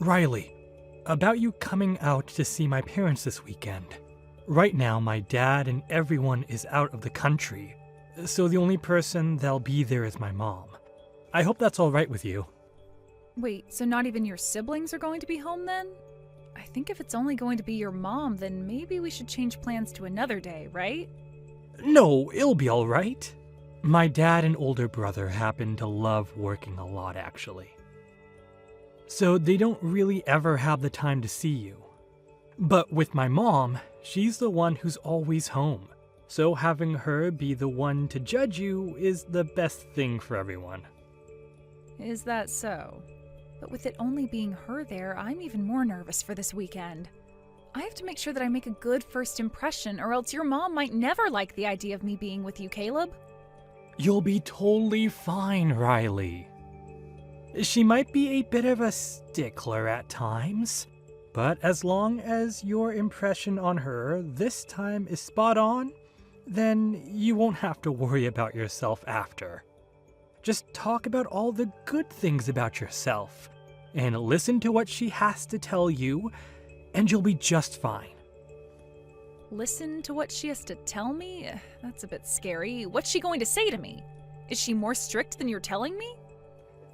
Riley, about you coming out to see my parents this weekend. Right now, my dad and everyone is out of the country, so the only person that'll be there is my mom. I hope that's all right with you. Wait, so not even your siblings are going to be home then? I think if it's only going to be your mom, then maybe we should change plans to another day, right? No, it'll be all right. My dad and older brother happen to love working a lot, actually. So they don't really ever have the time to see you. But with my mom, she's the one who's always home. So having her be the one to judge you is the best thing for everyone. Is that so? But with it only being her there, I'm even more nervous for this weekend. I have to make sure that I make a good first impression, or else your mom might never like the idea of me being with you, Caleb. You'll be totally fine, Riley. She might be a bit of a stickler at times, but as long as your impression on her this time is spot on, then you won't have to worry about yourself after. Just talk about all the good things about yourself, and listen to what she has to tell you, and you'll be just fine. Listen to what she has to tell me? That's a bit scary. What's she going to say to me? Is she more strict than you're telling me?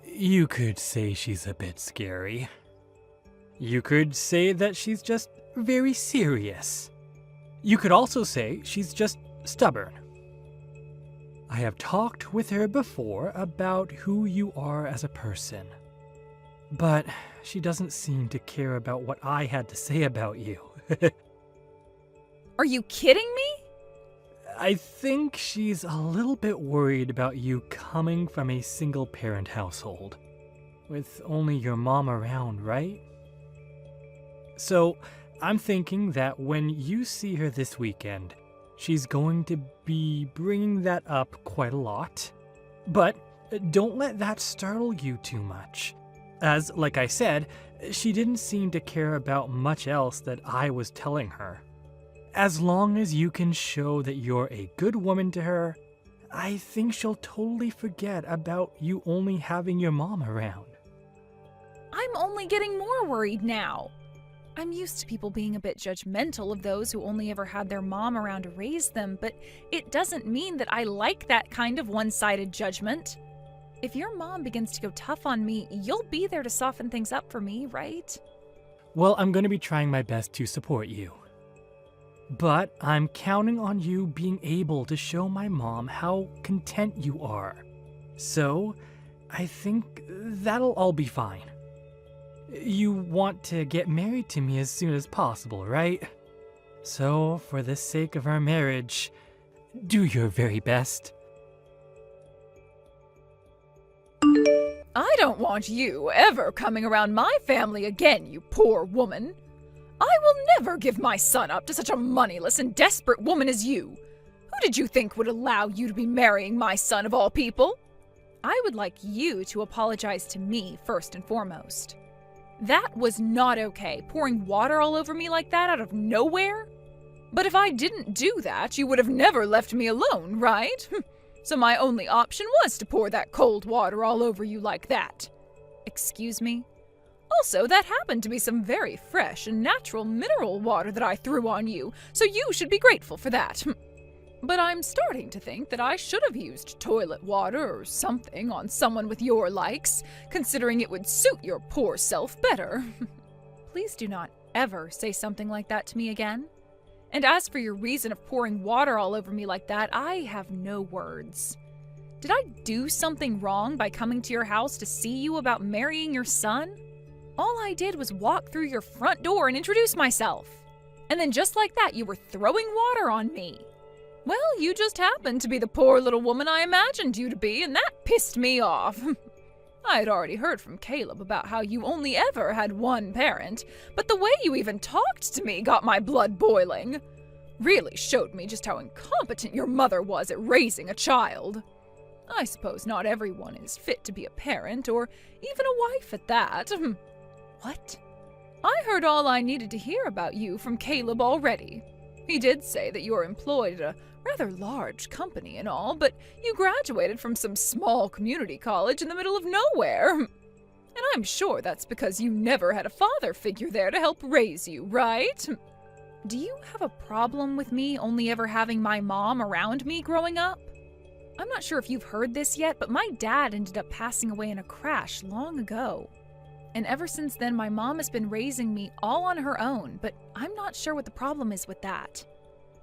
You could say she's a bit scary. You could say that she's just very serious. You could also say she's just stubborn. I have talked with her before about who you are as a person, but she doesn't seem to care about what I had to say about you. Are you kidding me? I think she's a little bit worried about you coming from a single-parent household, with only your mom around, right? So, I'm thinking that when you see her this weekend, she's going to be bringing that up quite a lot. But don't let that startle you too much. As, like I said, she didn't seem to care about much else that I was telling her. As long as you can show that you're a good woman to her, I think she'll totally forget about you only having your mom around. I'm only getting more worried now. I'm used to people being a bit judgmental of those who only ever had their mom around to raise them, but it doesn't mean that I like that kind of one-sided judgment. If your mom begins to go tough on me, you'll be there to soften things up for me, right? Well, I'm going to be trying my best to support you. But I'm counting on you being able to show my mom how content you are. So, I think that'll all be fine. You want to get married to me as soon as possible, right? So, for the sake of our marriage, do your very best. I don't want you ever coming around my family again, you poor woman. I will never give my son up to such a moneyless and desperate woman as you. Who did you think would allow you to be marrying my son of all people? I would like you to apologize to me first and foremost. That was not okay, pouring water all over me like that out of nowhere. But if I didn't do that, you would have never left me alone, right? So my only option was to pour that cold water all over you like that. Excuse me? Also, that happened to be some very fresh and natural mineral water that I threw on you, so you should be grateful for that. But I'm starting to think that I should have used toilet water or something on someone with your likes, considering it would suit your poor self better. Please do not ever say something like that to me again. And as for your reason of pouring water all over me like that, I have no words. Did I do something wrong by coming to your house to see you about marrying your son? All I did was walk through your front door and introduce myself. And then just like that, you were throwing water on me. Well, you just happened to be the poor little woman I imagined you to be, and that pissed me off. I had already heard from Caleb about how you only ever had one parent, but the way you even talked to me got my blood boiling. Really showed me just how incompetent your mother was at raising a child. I suppose not everyone is fit to be a parent, or even a wife at that. What? I heard all I needed to hear about you from Caleb already. He did say that you're employed at a rather large company and all, but you graduated from some small community college in the middle of nowhere. And I'm sure that's because you never had a father figure there to help raise you, right? Do you have a problem with me only ever having my mom around me growing up? I'm not sure if you've heard this yet, but my dad ended up passing away in a crash long ago. And ever since then, my mom has been raising me all on her own, but I'm not sure what the problem is with that.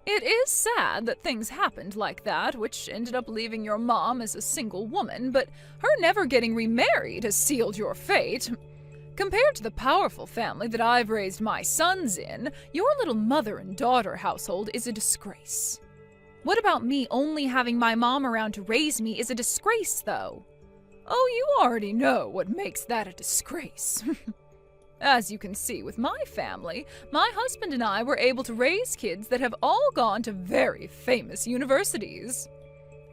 It is sad that things happened like that, which ended up leaving your mom as a single woman, but her never getting remarried has sealed your fate. Compared to the powerful family that I've raised my sons in, your little mother and daughter household is a disgrace. What about me only having my mom around to raise me is a disgrace, though? Oh, you already know what makes that a disgrace. As you can see with my family, my husband and I were able to raise kids that have all gone to very famous universities.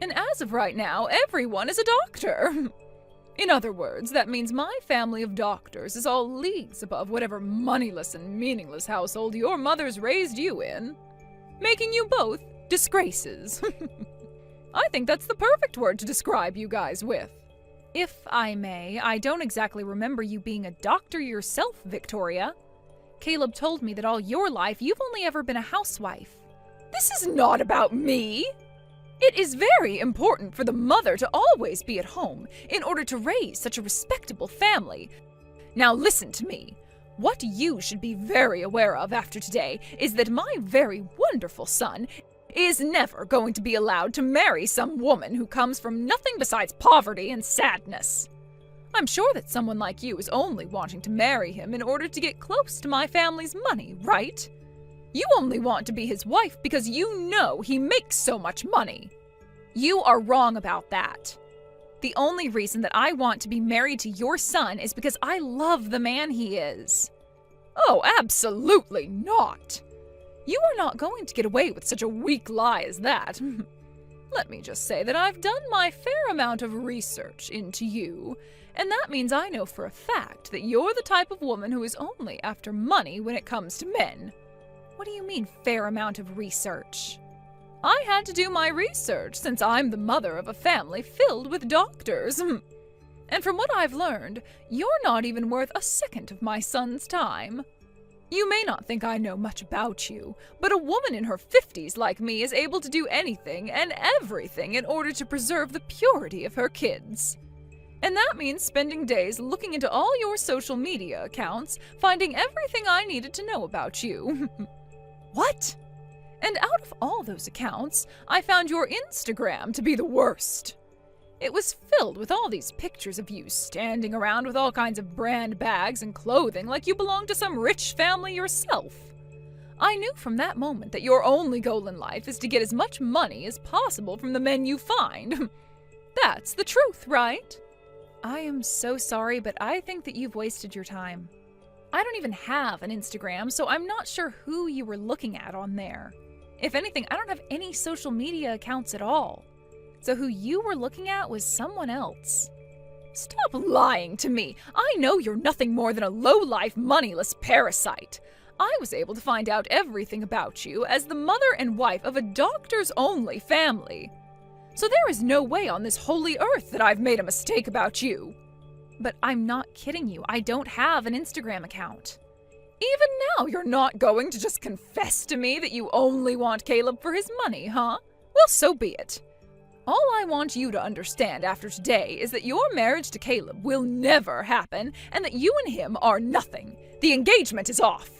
And as of right now, everyone is a doctor. In other words, that means my family of doctors is all leagues above whatever moneyless and meaningless household your mother's raised you in, making you both disgraces. I think that's the perfect word to describe you guys with. If I may, I don't exactly remember you being a doctor yourself, Victoria. Caleb told me that all your life you've only ever been a housewife. This is not about me. It is very important for the mother to always be at home in order to raise such a respectable family. Now listen to me. What you should be very aware of after today is that my very wonderful son is never going to be allowed to marry some woman who comes from nothing besides poverty and sadness. I'm sure that someone like you is only wanting to marry him in order to get close to my family's money, right? You only want to be his wife because you know he makes so much money. You are wrong about that. The only reason that I want to be married to your son is because I love the man he is. Oh, absolutely not. You are not going to get away with such a weak lie as that. Let me just say that I've done my fair amount of research into you, and that means I know for a fact that you're the type of woman who is only after money when it comes to men. What do you mean, fair amount of research? I had to do my research since I'm the mother of a family filled with doctors. And from what I've learned, you're not even worth a second of my son's time. You may not think I know much about you, but a woman in her 50s like me is able to do anything and everything in order to preserve the purity of her kids. And that means spending days looking into all your social media accounts, finding everything I needed to know about you. What? And out of all those accounts, I found your Instagram to be the worst. It was filled with all these pictures of you standing around with all kinds of brand bags and clothing like you belonged to some rich family yourself. I knew from that moment that your only goal in life is to get as much money as possible from the men you find. That's the truth, right? I am so sorry, but I think that you've wasted your time. I don't even have an Instagram, so I'm not sure who you were looking at on there. If anything, I don't have any social media accounts at all. So who you were looking at was someone else. Stop lying to me. I know you're nothing more than a low-life, moneyless parasite. I was able to find out everything about you as the mother and wife of a doctors-only family. So there is no way on this holy earth that I've made a mistake about you. But I'm not kidding you. I don't have an Instagram account. Even now, you're not going to just confess to me that you only want Caleb for his money, huh? Well, so be it. All I want you to understand after today is that your marriage to Caleb will never happen and that you and him are nothing. The engagement is off.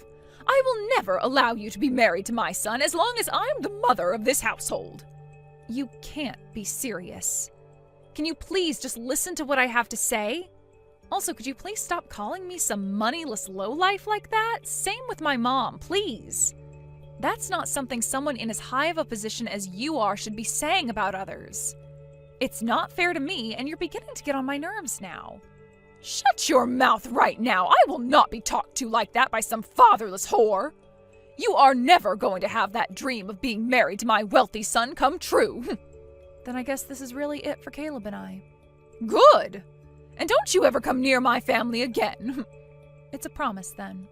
I will never allow you to be married to my son as long as I'm the mother of this household. You can't be serious. Can you please just listen to what I have to say? Also, could you please stop calling me some moneyless lowlife like that? Same with my mom, please. That's not something someone in as high of a position as you are should be saying about others. It's not fair to me, and you're beginning to get on my nerves now. Shut your mouth right now! I will not be talked to like that by some fatherless whore! You are never going to have that dream of being married to my wealthy son come true! Then I guess this is really it for Caleb and I. Good! And don't you ever come near my family again! It's a promise, then.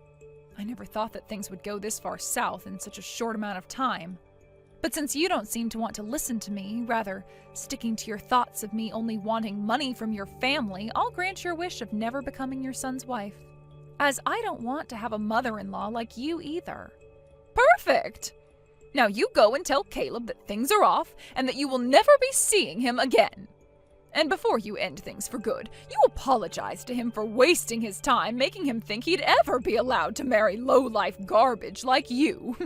I never thought that things would go this far south in such a short amount of time. But since you don't seem to want to listen to me, rather sticking to your thoughts of me only wanting money from your family, I'll grant your wish of never becoming your son's wife. As I don't want to have a mother-in-law like you either. Perfect! Now you go and tell Caleb that things are off and that you will never be seeing him again. And before you end things for good, you apologize to him for wasting his time, making him think he'd ever be allowed to marry low-life garbage like you.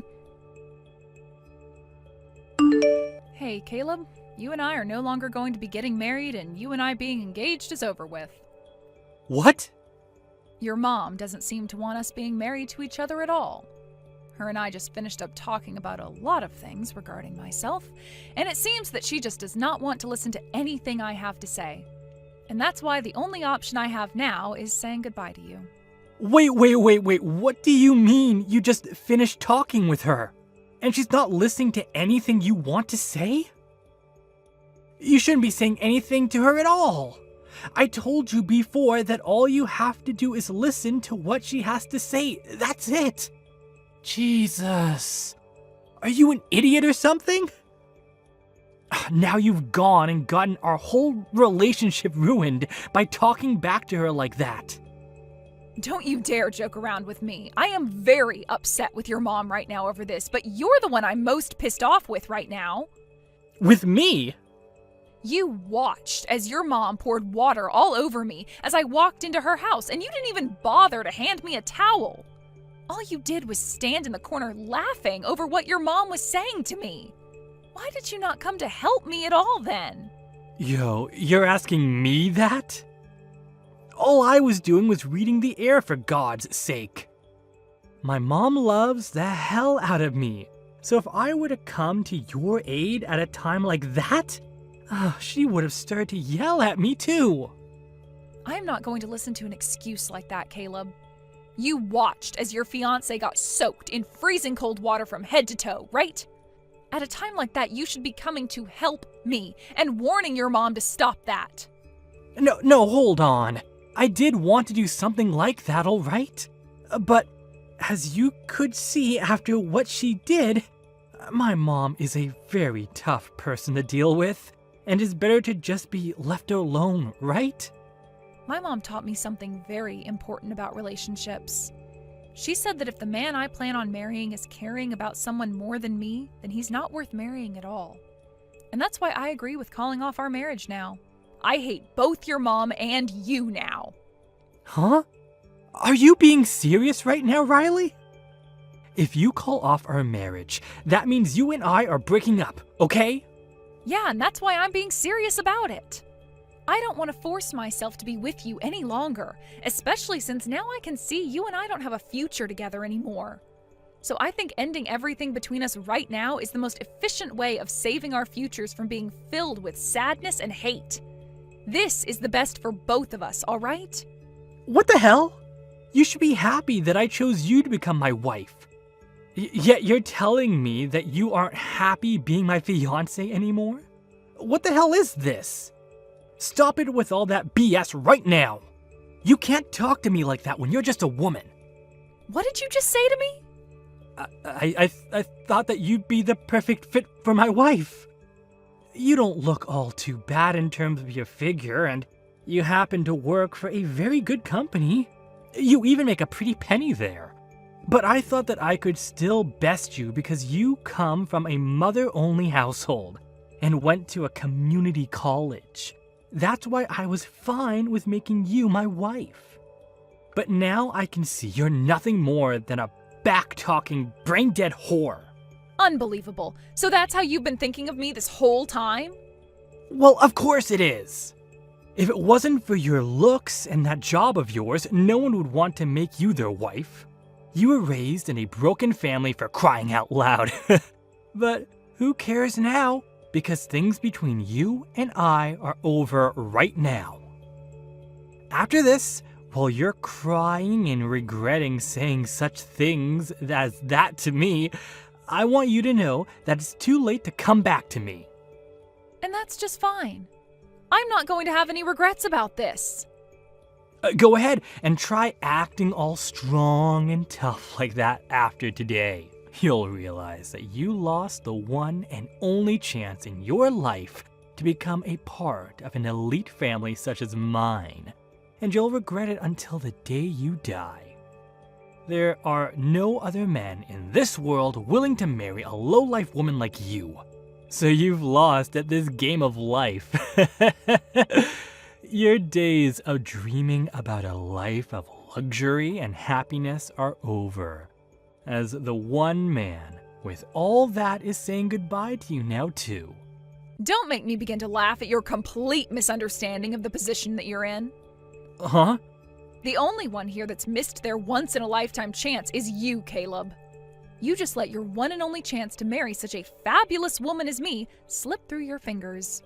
Hey, Caleb, you and I are no longer going to be getting married, and you and I being engaged is over with. What? Your mom doesn't seem to want us being married to each other at all. Her and I just finished up talking about a lot of things regarding myself, and it seems that she just does not want to listen to anything I have to say. And that's why the only option I have now is saying goodbye to you. Wait, what do you mean you just finished talking with her? And she's not listening to anything you want to say? You shouldn't be saying anything to her at all. I told you before that all you have to do is listen to what she has to say. That's it. Jesus. Are you an idiot or something? Now you've gone and gotten our whole relationship ruined by talking back to her like that. Don't you dare joke around with me. I am very upset with your mom right now over this, but you're the one I'm most pissed off with right now. With me? You watched as your mom poured water all over me as I walked into her house, and you didn't even bother to hand me a towel. All you did was stand in the corner laughing over what your mom was saying to me. Why did you not come to help me at all then? Yo, you're asking me that? All I was doing was reading the air, for God's sake. My mom loves the hell out of me, so if I were to come to your aid at a time like that, she would have started to yell at me too. I am not going to listen to an excuse like that, Caleb. You watched as your fiance got soaked in freezing cold water from head to toe, right? At a time like that, you should be coming to help me and warning your mom to stop that. No, hold on. I did want to do something like that, all right? But as you could see after what she did, my mom is a very tough person to deal with, and it's better to just be left alone, right? My mom taught me something very important about relationships. She said that if the man I plan on marrying is caring about someone more than me, then he's not worth marrying at all. And that's why I agree with calling off our marriage now. I hate both your mom and you now. Huh? Are you being serious right now, Riley? If you call off our marriage, that means you and I are breaking up, okay? Yeah, and that's why I'm being serious about it. I don't want to force myself to be with you any longer, especially since now I can see you and I don't have a future together anymore. So I think ending everything between us right now is the most efficient way of saving our futures from being filled with sadness and hate. This is the best for both of us, all right? What the hell? You should be happy that I chose you to become my wife. Yet you're telling me that you aren't happy being my fiance anymore? What the hell is this? Stop it with all that BS right now. You can't talk to me like that when you're just a woman. What did you just say to me? I thought that you'd be the perfect fit for my wife. You don't look all too bad in terms of your figure, and you happen to work for a very good company. You even make a pretty penny there. But I thought that I could still best you because you come from a mother-only household and went to a community college. That's why I was fine with making you my wife. But now I can see you're nothing more than a back-talking, brain-dead whore. Unbelievable. So that's how you've been thinking of me this whole time? Well, of course it is. If it wasn't for your looks and that job of yours, no one would want to make you their wife. You were raised in a broken family, for crying out loud. But who cares now? Because things between you and I are over right now. After this, while you're crying and regretting saying such things as that to me, I want you to know that it's too late to come back to me. And that's just fine. I'm not going to have any regrets about this. Go ahead and try acting all strong and tough like that after today. you'll realize that you lost the one and only chance in your life to become a part of an elite family such as mine, and you'll regret it until the day you die. There are no other men in this world willing to marry a low-life woman like you, so you've lost at this game of life. Your days of dreaming about a life of luxury and happiness are over, as the one man with all that is saying goodbye to you now too. Don't make me begin to laugh at your complete misunderstanding of the position that you're in. Huh? The only one here that's missed their once-in-a-lifetime chance is you, Caleb. You just let your one and only chance to marry such a fabulous woman as me slip through your fingers.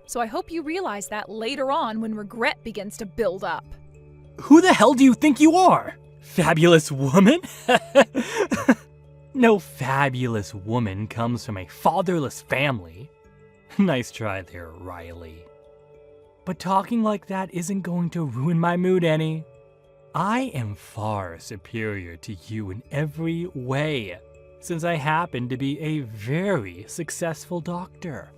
So I hope you realize that later on when regret begins to build up. Who the hell do you think you are? Fabulous woman? No fabulous woman comes from a fatherless family. Nice try there, Riley. But talking like that isn't going to ruin my mood any. I am far superior to you in every way, since I happen to be a very successful doctor.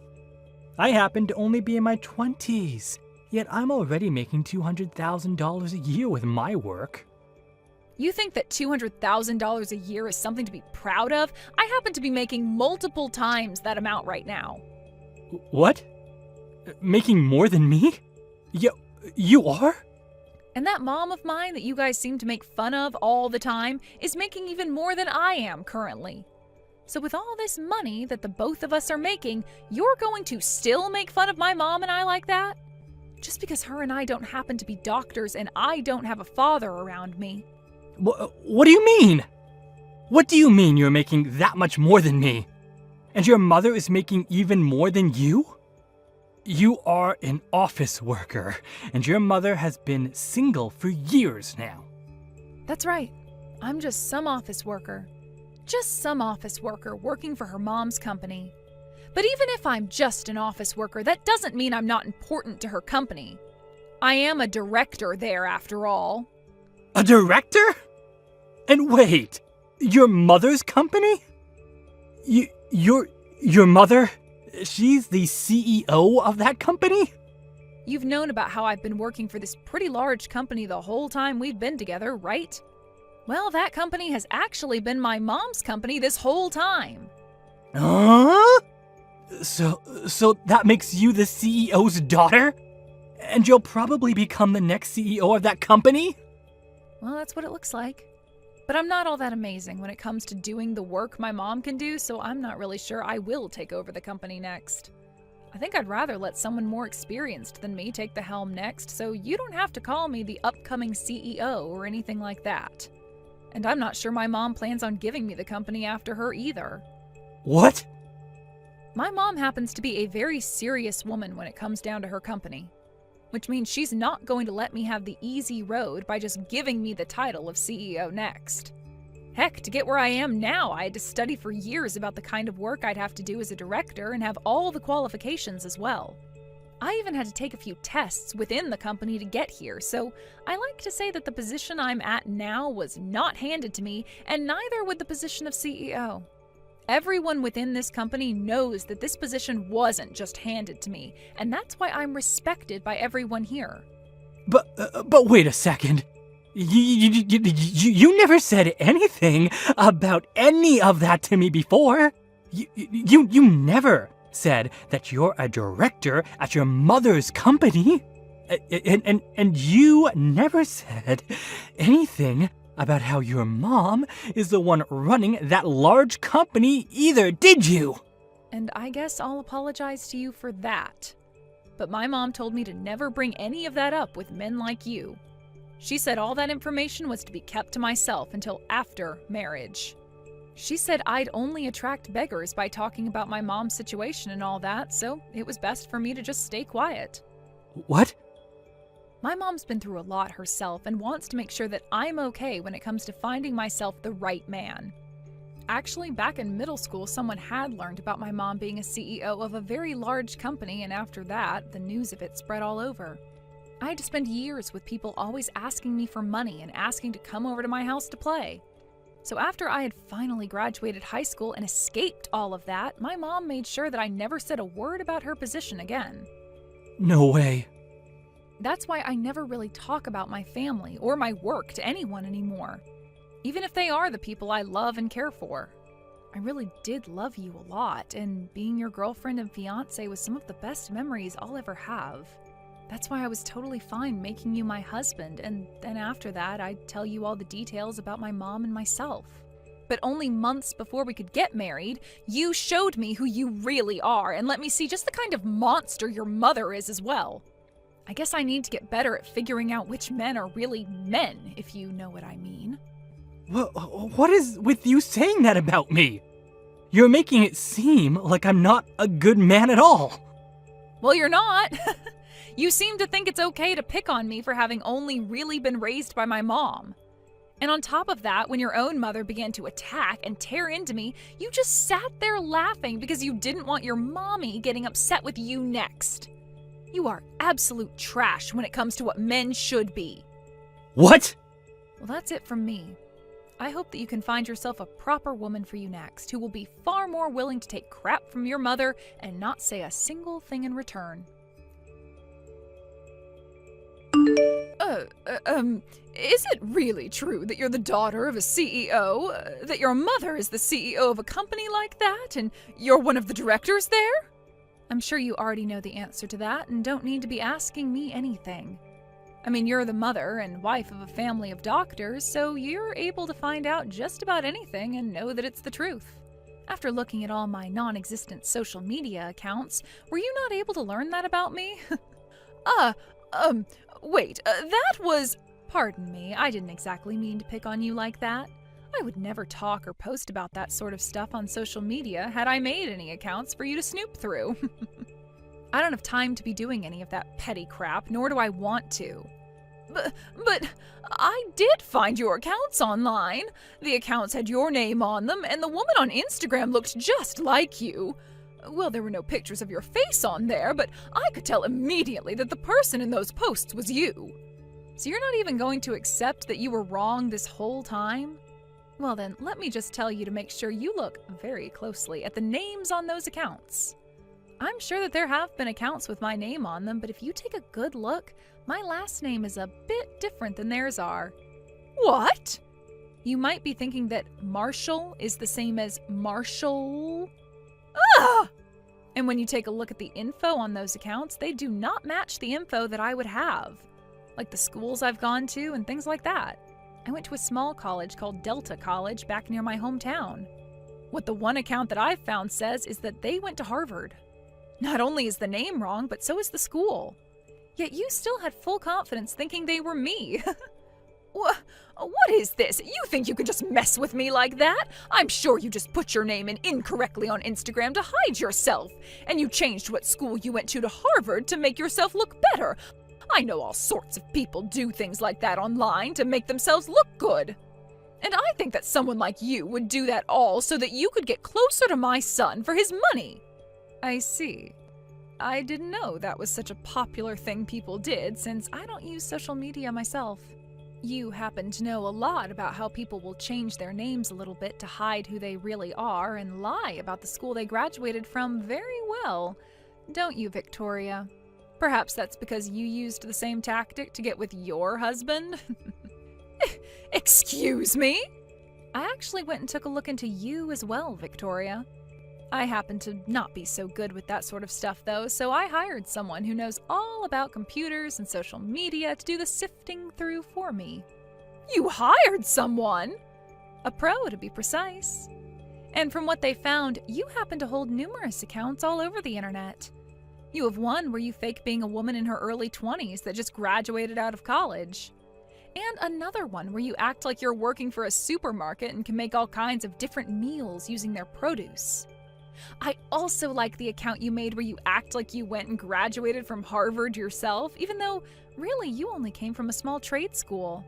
I happen to only be in my 20s, yet I'm already making $200,000 a year with my work. You think that $200,000 a year is something to be proud of? I happen to be making multiple times that amount right now. What? Making more than me? You are? And that mom of mine that you guys seem to make fun of all the time is making even more than I am currently. So with all this money that the both of us are making, you're going to still make fun of my mom and I like that? Just because her and I don't happen to be doctors and I don't have a father around me. What do you mean? What do you mean you're making that much more than me? And your mother is making even more than you? You are an office worker, and your mother has been single for years now. That's right. I'm just some office worker. Just some office worker working for her mom's company. But even if I'm just an office worker, that doesn't mean I'm not important to her company. I am a director there, after all. A director? And wait, your mother's company? Your mother? She's the CEO of that company? You've known about how I've been working for this pretty large company the whole time we've been together, right? Well, that company has actually been my mom's company this whole time. Huh? So that makes you the CEO's daughter? And you'll probably become the next CEO of that company? Well, that's what it looks like. But I'm not all that amazing when it comes to doing the work my mom can do, so I'm not really sure I will take over the company next. I think I'd rather let someone more experienced than me take the helm next, so you don't have to call me the upcoming CEO or anything like that. And I'm not sure my mom plans on giving me the company after her either. What? My mom happens to be a very serious woman when it comes down to her company, which means she's not going to let me have the easy road by just giving me the title of CEO next. Heck, to get where I am now, I had to study for years about the kind of work I'd have to do as a director and have all the qualifications as well. I even had to take a few tests within the company to get here, so I like to say that the position I'm at now was not handed to me, and neither would the position of CEO. Everyone within this company knows that this position wasn't just handed to me, and that's why I'm respected by everyone here. But wait a second. You never said anything about any of that to me before. You never said that you're a director at your mother's company. And you never said anything about how your mom is the one running that large company either, did you? And I guess I'll apologize to you for that. But my mom told me to never bring any of that up with men like you. She said all that information was to be kept to myself until after marriage. She said I'd only attract beggars by talking about my mom's situation and all that, so it was best for me to just stay quiet. What? My mom's been through a lot herself and wants to make sure that I'm okay when it comes to finding myself the right man. Actually, back in middle school, someone had learned about my mom being a CEO of a very large company, and after that, the news of it spread all over. I had to spend years with people always asking me for money and asking to come over to my house to play. So after I had finally graduated high school and escaped all of that, my mom made sure that I never said a word about her position again. No way. That's why I never really talk about my family or my work to anyone anymore, even if they are the people I love and care for. I really did love you a lot, and being your girlfriend and fiance was some of the best memories I'll ever have. That's why I was totally fine making you my husband, and then after that, I'd tell you all the details about my mom and myself. But only months before we could get married, you showed me who you really are and let me see just the kind of monster your mother is as well. I guess I need to get better at figuring out which men are really men, if you know what I mean. What is with you saying that about me? You're making it seem like I'm not a good man at all. Well, you're not. You seem to think it's okay to pick on me for having only really been raised by my mom. And on top of that, when your own mother began to attack and tear into me, you just sat there laughing because you didn't want your mommy getting upset with you next. You are absolute trash when it comes to what men should be. What? Well, that's it from me. I hope that you can find yourself a proper woman for you next, who will be far more willing to take crap from your mother and not say a single thing in return. Is it really true that you're the daughter of a CEO? That your mother is the CEO of a company like that, and you're one of the directors there? I'm sure you already know the answer to that and don't need to be asking me anything. I mean, you're the mother and wife of a family of doctors, so you're able to find out just about anything and know that it's the truth. After looking at all my non-existent social media accounts, were you not able to learn that about me? Wait, that was... Pardon me, I didn't exactly mean to pick on you like that. I would never talk or post about that sort of stuff on social media had I made any accounts for you to snoop through. I don't have time to be doing any of that petty crap, nor do I want to. But I did find your accounts online. The accounts had your name on them, and the woman on Instagram looked just like you. Well, there were no pictures of your face on there, but I could tell immediately that the person in those posts was you. So you're not even going to accept that you were wrong this whole time? Well then, let me just tell you to make sure you look very closely at the names on those accounts. I'm sure that there have been accounts with my name on them, but if you take a good look, my last name is a bit different than theirs are. What? You might be thinking that Marshall is the same as Marshall. Ah! And when you take a look at the info on those accounts, they do not match the info that I would have, like the schools I've gone to and things like that. I went to a small college called Delta College back near my hometown. What the one account that I've found says is that they went to Harvard. Not only is the name wrong, but so is the school. Yet you still had full confidence thinking they were me. What is this? You think you can just mess with me like that? I'm sure you just put your name in incorrectly on Instagram to hide yourself. And you changed what school you went to Harvard to make yourself look better. I know all sorts of people do things like that online to make themselves look good. And I think that someone like you would do that all so that you could get closer to my son for his money. I see. I didn't know that was such a popular thing people did, since I don't use social media myself. You happen to know a lot about how people will change their names a little bit to hide who they really are and lie about the school they graduated from very well, don't you, Victoria? Perhaps that's because you used the same tactic to get with your husband? Excuse me? I actually went and took a look into you as well, Victoria. I happen to not be so good with that sort of stuff, though, so I hired someone who knows all about computers and social media to do the sifting through for me. You hired someone? A pro, to be precise. And from what they found, you happen to hold numerous accounts all over the internet. You have one where you fake being a woman in her early 20s that just graduated out of college. And another one where you act like you're working for a supermarket and can make all kinds of different meals using their produce. I also like the account you made where you act like you went and graduated from Harvard yourself, even though really you only came from a small trade school.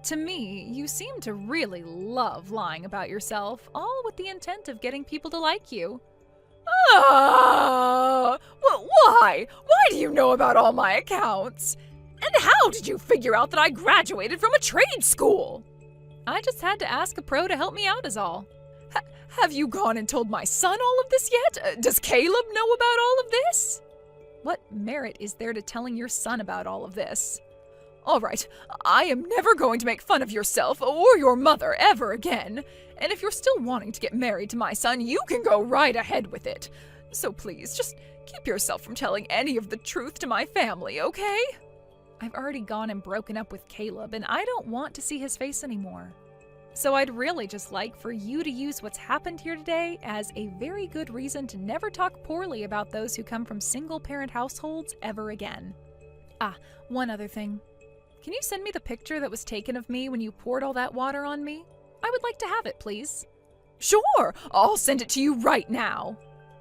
To me, you seem to really love lying about yourself, all with the intent of getting people to like you. Well, why? Why do you know about all my accounts? And how did you figure out that I graduated from a trade school? I just had to ask a pro to help me out is all. Have you gone and told my son all of this yet? Does Caleb know about all of this? What merit is there to telling your son about all of this? All right, I am never going to make fun of yourself or your mother ever again. And if you're still wanting to get married to my son, you can go right ahead with it. So please, just keep yourself from telling any of the truth to my family, okay? I've already gone and broken up with Caleb, and I don't want to see his face anymore. So I'd really just like for you to use what's happened here today as a very good reason to never talk poorly about those who come from single-parent households ever again. One other thing. Can you send me the picture that was taken of me when you poured all that water on me? I would like to have it, please. Sure, I'll send it to you right now.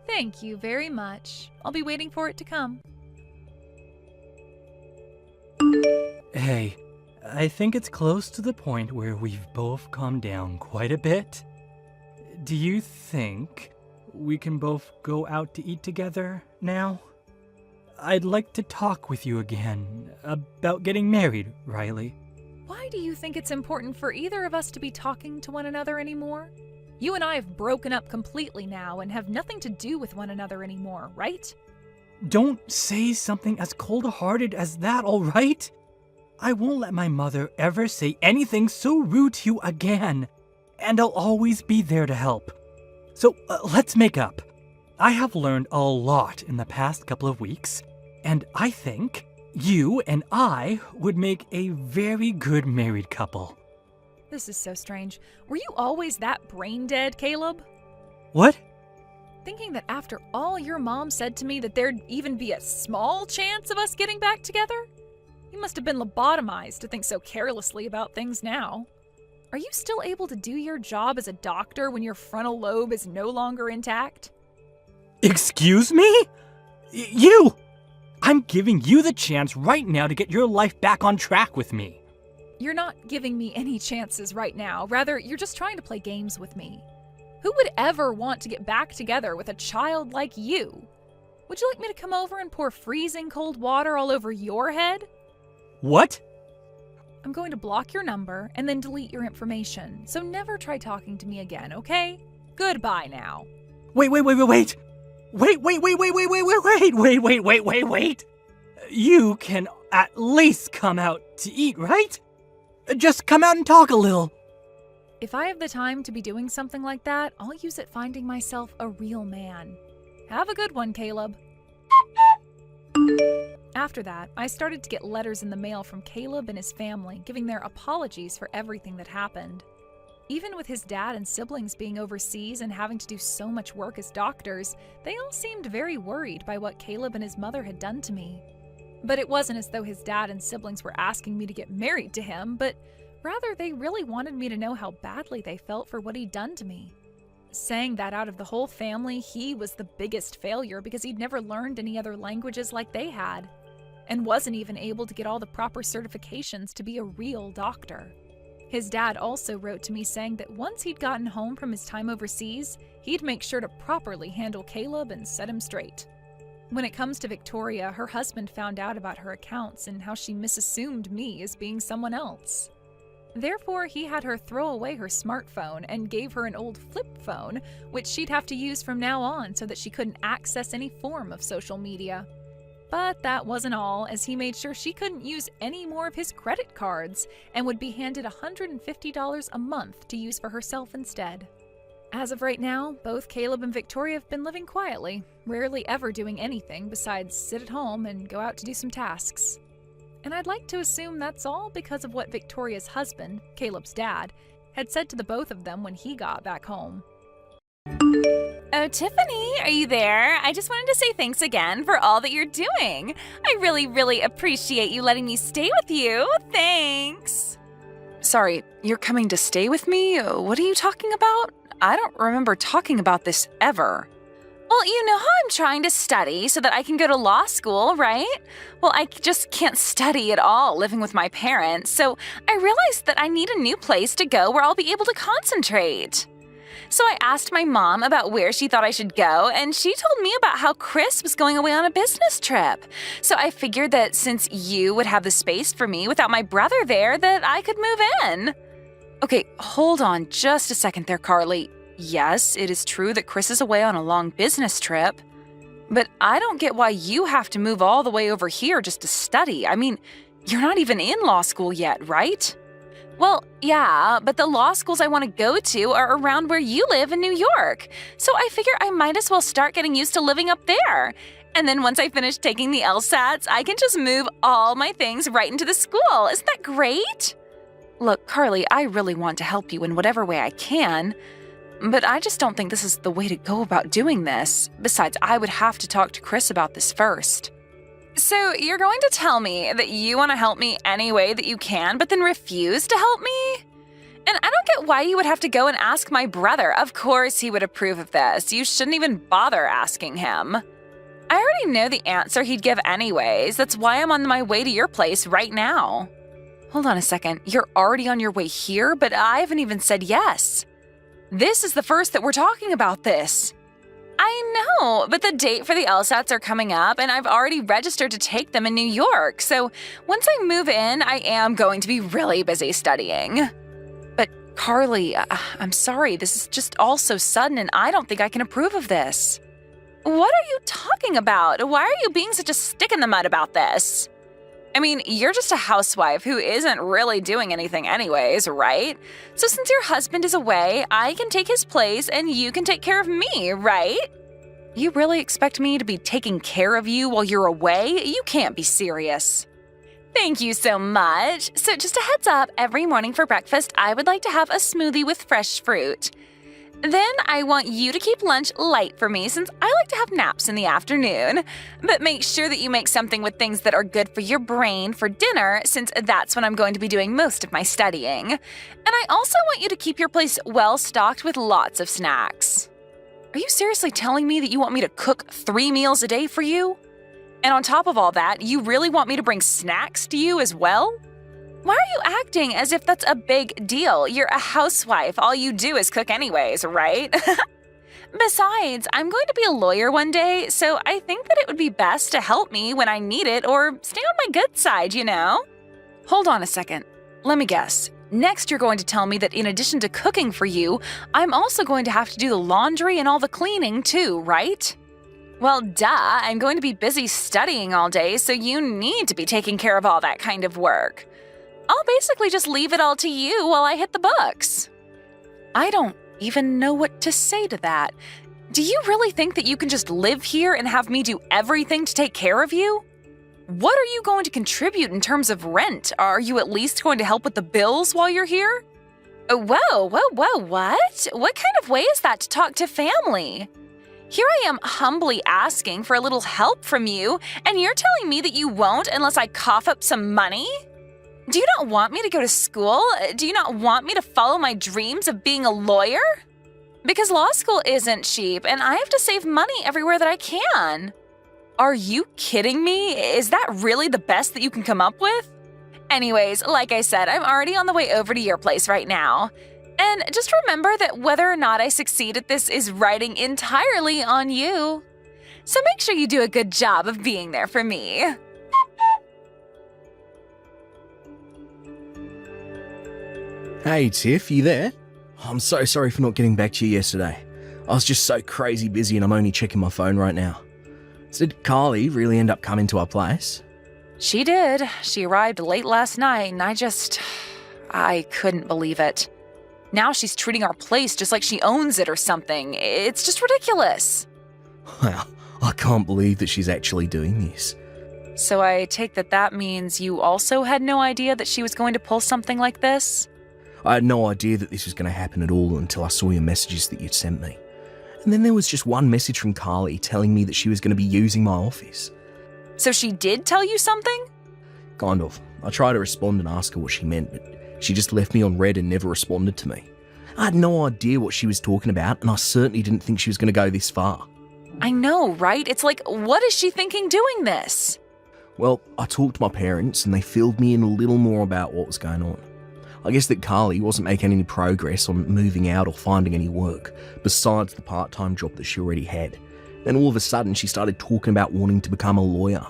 Thank you very much. I'll be waiting for it to come. Hey, I think it's close to the point where we've both calmed down quite a bit. Do you think we can both go out to eat together now? I'd like to talk with you again about getting married, Riley. Why do you think it's important for either of us to be talking to one another anymore? You and I have broken up completely now and have nothing to do with one another anymore, right? Don't say something as cold-hearted as that, all right? I won't let my mother ever say anything so rude to you again, and I'll always be there to help. So let's make up. I have learned a lot in the past couple of weeks, and I think you and I would make a very good married couple. This is so strange. Were you always that brain dead, Caleb? What? Thinking that after all your mom said to me that there'd even be a small chance of us getting back together? You must have been lobotomized to think so carelessly about things now. Are you still able to do your job as a doctor when your frontal lobe is no longer intact? Excuse me? You! I'm giving you the chance right now to get your life back on track with me. You're not giving me any chances right now. Rather, you're just trying to play games with me. Who would ever want to get back together with a child like you? Would you like me to come over and pour freezing cold water all over your head? What? I'm going to block your number and then delete your information, so never try talking to me again, okay? Goodbye now. Wait. You can at least come out to eat, right? Just come out and talk a little. If I have the time to be doing something like that, I'll use it finding myself a real man. Have a good one, Caleb. After that, I started to get letters in the mail from Caleb and his family, giving their apologies for everything that happened. Even with his dad and siblings being overseas and having to do so much work as doctors, they all seemed very worried by what Caleb and his mother had done to me. But it wasn't as though his dad and siblings were asking me to get married to him, but rather they really wanted me to know how badly they felt for what he'd done to me. Saying that out of the whole family, he was the biggest failure because he'd never learned any other languages like they had, and wasn't even able to get all the proper certifications to be a real doctor. His dad also wrote to me saying that once he'd gotten home from his time overseas, he'd make sure to properly handle Caleb and set him straight. When it comes to Victoria, her husband found out about her accounts and how she misassumed me as being someone else. Therefore, he had her throw away her smartphone and gave her an old flip phone, which she'd have to use from now on so that she couldn't access any form of social media. But that wasn't all, as he made sure she couldn't use any more of his credit cards and would be handed $150 a month to use for herself instead. As of right now, both Caleb and Victoria have been living quietly, rarely ever doing anything besides sit at home and go out to do some tasks. And I'd like to assume that's all because of what Victoria's husband, Caleb's dad, had said to the both of them when he got back home. Oh, Tiffany, are you there? I just wanted to say thanks again for all that you're doing. I really appreciate you letting me stay with you. Thanks. Sorry, you're coming to stay with me? What are you talking about? I don't remember talking about this ever. Well, you know how I'm trying to study so that I can go to law school, right? Well, I just can't study at all living with my parents, so I realized that I need a new place to go where I'll be able to concentrate. So I asked my mom about where she thought I should go, and she told me about how Chris was going away on a business trip. So I figured that since you would have the space for me without my brother there, that I could move in. Okay, hold on just a second there, Carly. Yes, it is true that Chris is away on a long business trip, but I don't get why you have to move all the way over here just to study. I mean, you're not even in law school yet, right? Well, yeah, but the law schools I want to go to are around where you live in New York. So I figure I might as well start getting used to living up there. And then once I finish taking the LSATs, I can just move all my things right into the school. Isn't that great? Look, Carly, I really want to help you in whatever way I can, but I just don't think this is the way to go about doing this. Besides, I would have to talk to Chris about this first. So you're going to tell me that you want to help me any way that you can, but then refuse to help me? And I don't get why you would have to go and ask my brother. Of course he would approve of this. You shouldn't even bother asking him. I already know the answer he'd give anyways. That's why I'm on my way to your place right now. Hold on a second. You're already on your way here, but I haven't even said yes. This is the first that we're talking about this. I know, but the date for the LSATs are coming up, and I've already registered to take them in New York. So once I move in, I am going to be really busy studying. But Carly, I'm sorry. This is just all so sudden, and I don't think I can approve of this. What are you talking about? Why are you being such a stick in the mud about this? I mean, you're just a housewife who isn't really doing anything anyways, right? So since your husband is away, I can take his place and you can take care of me, right? You really expect me to be taking care of you while you're away? You can't be serious. Thank you so much. So just a heads up, every morning for breakfast, I would like to have a smoothie with fresh fruit. Then I want you to keep lunch light for me since I like to have naps in the afternoon. But make sure that you make something with things that are good for your brain for dinner since that's when I'm going to be doing most of my studying. And I also want you to keep your place well stocked with lots of snacks. Are you seriously telling me that you want me to cook 3 meals a day for you? And on top of all that, you really want me to bring snacks to you as well? Why are you acting as if that's a big deal? You're a housewife. All you do is cook anyways, right? Besides, I'm going to be a lawyer one day, so I think that it would be best to help me when I need it or stay on my good side, you know? Hold on a second. Let me guess. Next, you're going to tell me that in addition to cooking for you, I'm also going to have to do the laundry and all the cleaning too, right? Well, duh. I'm going to be busy studying all day, so you need to be taking care of all that kind of work. I'll basically just leave it all to you while I hit the books. I don't even know what to say to that. Do you really think that you can just live here and have me do everything to take care of you? What are you going to contribute in terms of rent? Are you at least going to help with the bills while you're here? Whoa, what? What kind of way is that to talk to family? Here I am humbly asking for a little help from you, and you're telling me that you won't unless I cough up some money? Do you not want me to go to school? Do you not want me to follow my dreams of being a lawyer? Because law school isn't cheap, and I have to save money everywhere that I can. Are you kidding me? Is that really the best that you can come up with? Anyways, like I said, I'm already on the way over to your place right now. And just remember that whether or not I succeed at this is riding entirely on you. So make sure you do a good job of being there for me. Hey Tiff, you there? I'm so sorry for not getting back to you yesterday. I was just so crazy busy and I'm only checking my phone right now. So did Carly really end up coming to our place? She did. She arrived late last night and I couldn't believe it. Now she's treating our place just like she owns it or something. It's just ridiculous. Wow, I can't believe that she's actually doing this. So I take that means you also had no idea that she was going to pull something like this? I had no idea that this was going to happen at all until I saw your messages that you'd sent me. And then there was just one message from Carly telling me that she was going to be using my office. So she did tell you something? Kind of. I tried to respond and ask her what she meant, but she just left me on read and never responded to me. I had no idea what she was talking about, and I certainly didn't think she was going to go this far. I know, right? It's like, what is she thinking doing this? Well, I talked to my parents, and they filled me in a little more about what was going on. I guess that Carly wasn't making any progress on moving out or finding any work, besides the part-time job that she already had. Then all of a sudden, she started talking about wanting to become a lawyer.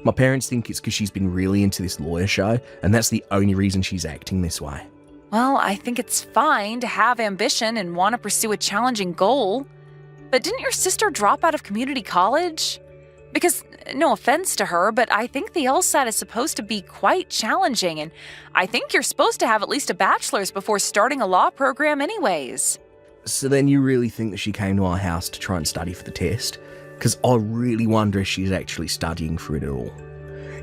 My parents think it's because she's been really into this lawyer show, and that's the only reason she's acting this way. Well, I think it's fine to have ambition and want to pursue a challenging goal. But didn't your sister drop out of community college? Because, no offense to her, but I think the LSAT is supposed to be quite challenging, and I think you're supposed to have at least a bachelor's before starting a law program anyways. So then you really think that she came to our house to try and study for the test? Because I really wonder if she's actually studying for it at all.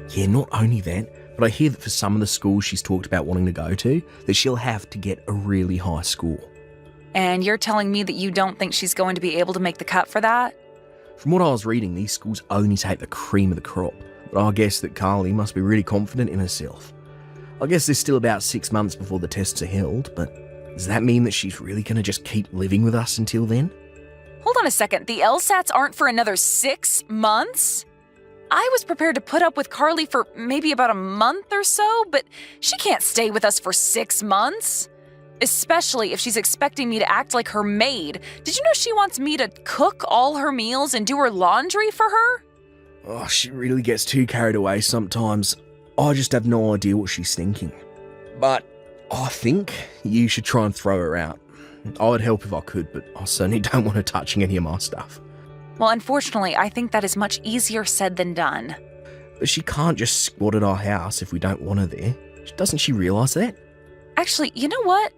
Yeah, not only that, but I hear that for some of the schools she's talked about wanting to go to, that she'll have to get a really high score. And you're telling me that you don't think she's going to be able to make the cut for that? From what I was reading, these schools only take the cream of the crop, but I guess that Carly must be really confident in herself. I guess there's still about 6 months before the tests are held, but does that mean that she's really going to just keep living with us until then? Hold on a second, the LSATs aren't for another 6 months? I was prepared to put up with Carly for maybe about a month or so, but she can't stay with us for 6 months. Especially if she's expecting me to act like her maid. Did you know she wants me to cook all her meals and do her laundry for her? Oh, she really gets too carried away sometimes. I just have no idea what she's thinking. But I think you should try and throw her out. I would help if I could, but I certainly don't want her touching any of my stuff. Well, unfortunately, I think that is much easier said than done. But she can't just squat at our house if we don't want her there. Doesn't she realise that? Actually, you know what?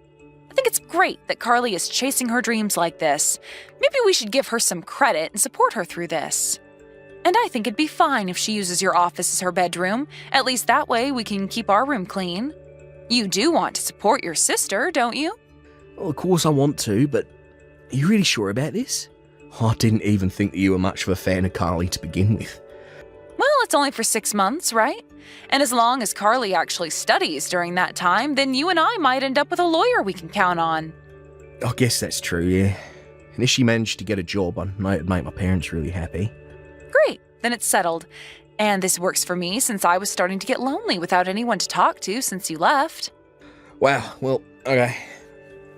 I think it's great that Carly is chasing her dreams like this. Maybe we should give her some credit and support her through this. And I think it'd be fine if she uses your office as her bedroom. At least that way we can keep our room clean. You do want to support your sister, don't you? Well, of course I want to, but are you really sure about this? I didn't even think that you were much of a fan of Carly to begin with. Well, it's only for 6 months, right? And as long as Carly actually studies during that time, then you and I might end up with a lawyer we can count on. I guess that's true, yeah. And if she managed to get a job, I know it'd make my parents really happy. Great, then it's settled. And this works for me since I was starting to get lonely without anyone to talk to since you left. Wow, well, okay.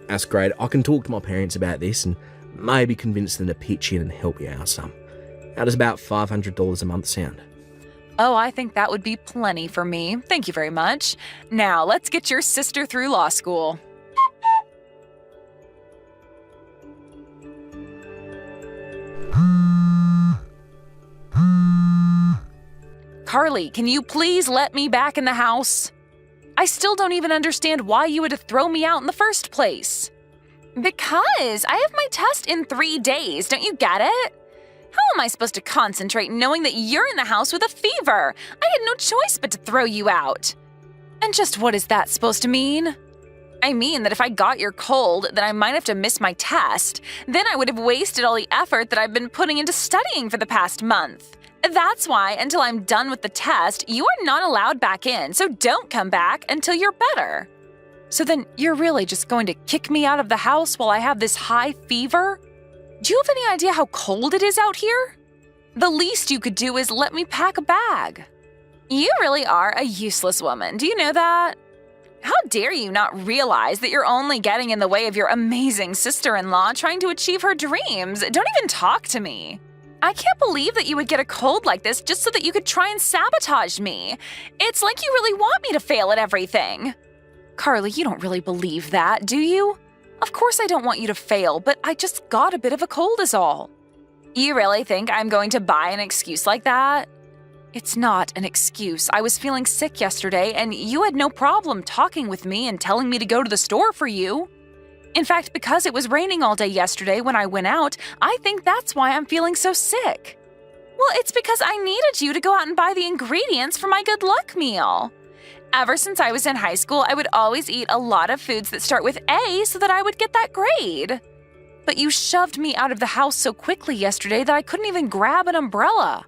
That's great. I can talk to my parents about this and maybe convince them to pitch in and help you out some. How does about $500 a month sound? Oh, I think that would be plenty for me. Thank you very much. Now, let's get your sister through law school. Carly, can you please let me back in the house? I still don't even understand why you had to throw me out in the first place. Because I have my test in 3 days, don't you get it? How am I supposed to concentrate knowing that you're in the house with a fever? I had no choice but to throw you out. And just what is that supposed to mean? I mean that if I got your cold, then I might have to miss my test. Then I would have wasted all the effort that I've been putting into studying for the past month. That's why, until I'm done with the test, you are not allowed back in, so don't come back until you're better. So then you're really just going to kick me out of the house while I have this high fever? Do you have any idea how cold it is out here? The least you could do is let me pack a bag. You really are a useless woman, do you know that? How dare you not realize that you're only getting in the way of your amazing sister-in-law trying to achieve her dreams? Don't even talk to me. I can't believe that you would get a cold like this just so that you could try and sabotage me. It's like you really want me to fail at everything. Carly, you don't really believe that, do you? Of course I don't want you to fail, but I just got a bit of a cold is all. You really think I'm going to buy an excuse like that? It's not an excuse. I was feeling sick yesterday, and you had no problem talking with me and telling me to go to the store for you. In fact, because it was raining all day yesterday when I went out, I think that's why I'm feeling so sick. Well, it's because I needed you to go out and buy the ingredients for my good luck meal. Ever since I was in high school, I would always eat a lot of foods that start with A so that I would get that grade. But you shoved me out of the house so quickly yesterday that I couldn't even grab an umbrella.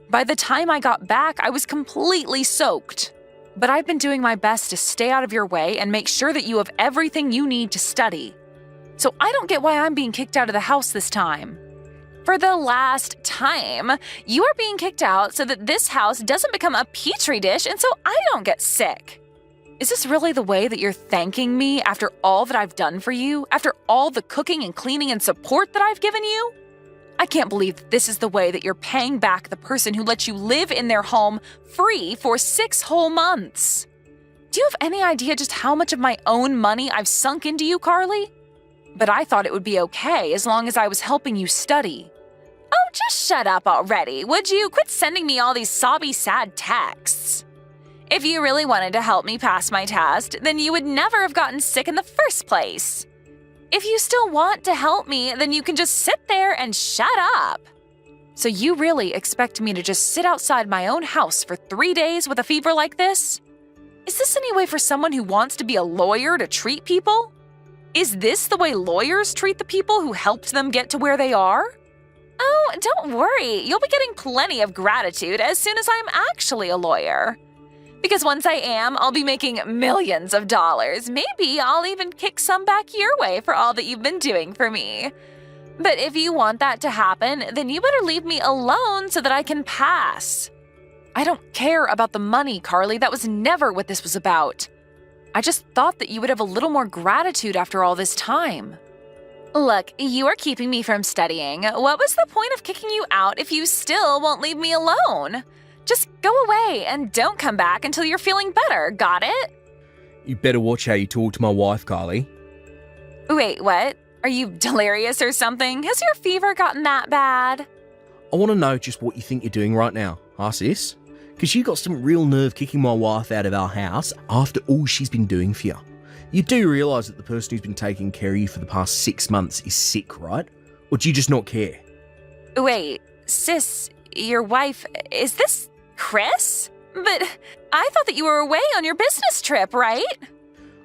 By the time I got back, I was completely soaked. But I've been doing my best to stay out of your way and make sure that you have everything you need to study. So I don't get why I'm being kicked out of the house this time. For the last time, you are being kicked out so that this house doesn't become a petri dish and so I don't get sick. Is this really the way that you're thanking me after all that I've done for you? After all the cooking and cleaning and support that I've given you? I can't believe that this is the way that you're paying back the person who let you live in their home free for 6 whole months. Do you have any idea just how much of my own money I've sunk into you, Carly? But I thought it would be okay as long as I was helping you study. Oh, just shut up already, would you? Quit sending me all these sobby, sad texts. If you really wanted to help me pass my test, then you would never have gotten sick in the first place. If you still want to help me, then you can just sit there and shut up. So you really expect me to just sit outside my own house for 3 days with a fever like this? Is this any way for someone who wants to be a lawyer to treat people? Is this the way lawyers treat the people who helped them get to where they are? Oh, don't worry. You'll be getting plenty of gratitude as soon as I'm actually a lawyer. Because once I am, I'll be making millions of dollars. Maybe I'll even kick some back your way for all that you've been doing for me. But if you want that to happen, then you better leave me alone so that I can pass. I don't care about the money, Carly. That was never what this was about. I just thought that you would have a little more gratitude after all this time. Look, you are keeping me from studying. What was the point of kicking you out if you still won't leave me alone? Just go away and don't come back until you're feeling better, got it? You better watch how you talk to my wife, Carly. Wait, what? Are you delirious or something? Has your fever gotten that bad? I want to know just what you think you're doing right now, huh, sis? Because you got some real nerve kicking my wife out of our house after all she's been doing for you. You do realise that the person who's been taking care of you for the past 6 months is sick, right? Or do you just not care? Wait, sis, your wife, is this Chris? But I thought that you were away on your business trip, right?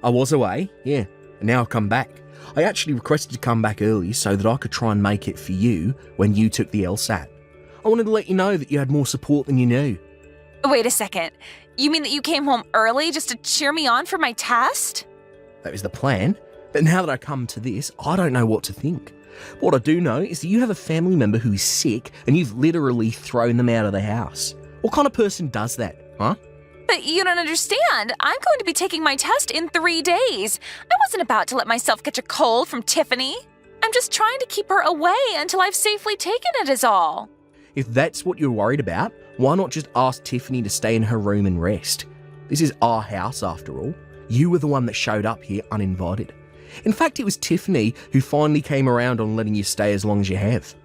I was away, yeah, and now I've come back. I actually requested to come back early so that I could try and make it for you when you took the LSAT. I wanted to let you know that you had more support than you knew. Wait a second. You mean that you came home early just to cheer me on for my test? That was the plan, but now that I come to this, I don't know what to think. What I do know is that you have a family member who is sick and you've literally thrown them out of the house. What kind of person does that, huh? But you don't understand. I'm going to be taking my test in 3 days. I wasn't about to let myself catch a cold from Tiffany. I'm just trying to keep her away until I've safely taken it is all. If that's what you're worried about, why not just ask Tiffany to stay in her room and rest? This is our house after all. You were the one that showed up here uninvited. In fact, it was Tiffany who finally came around on letting you stay as long as you have.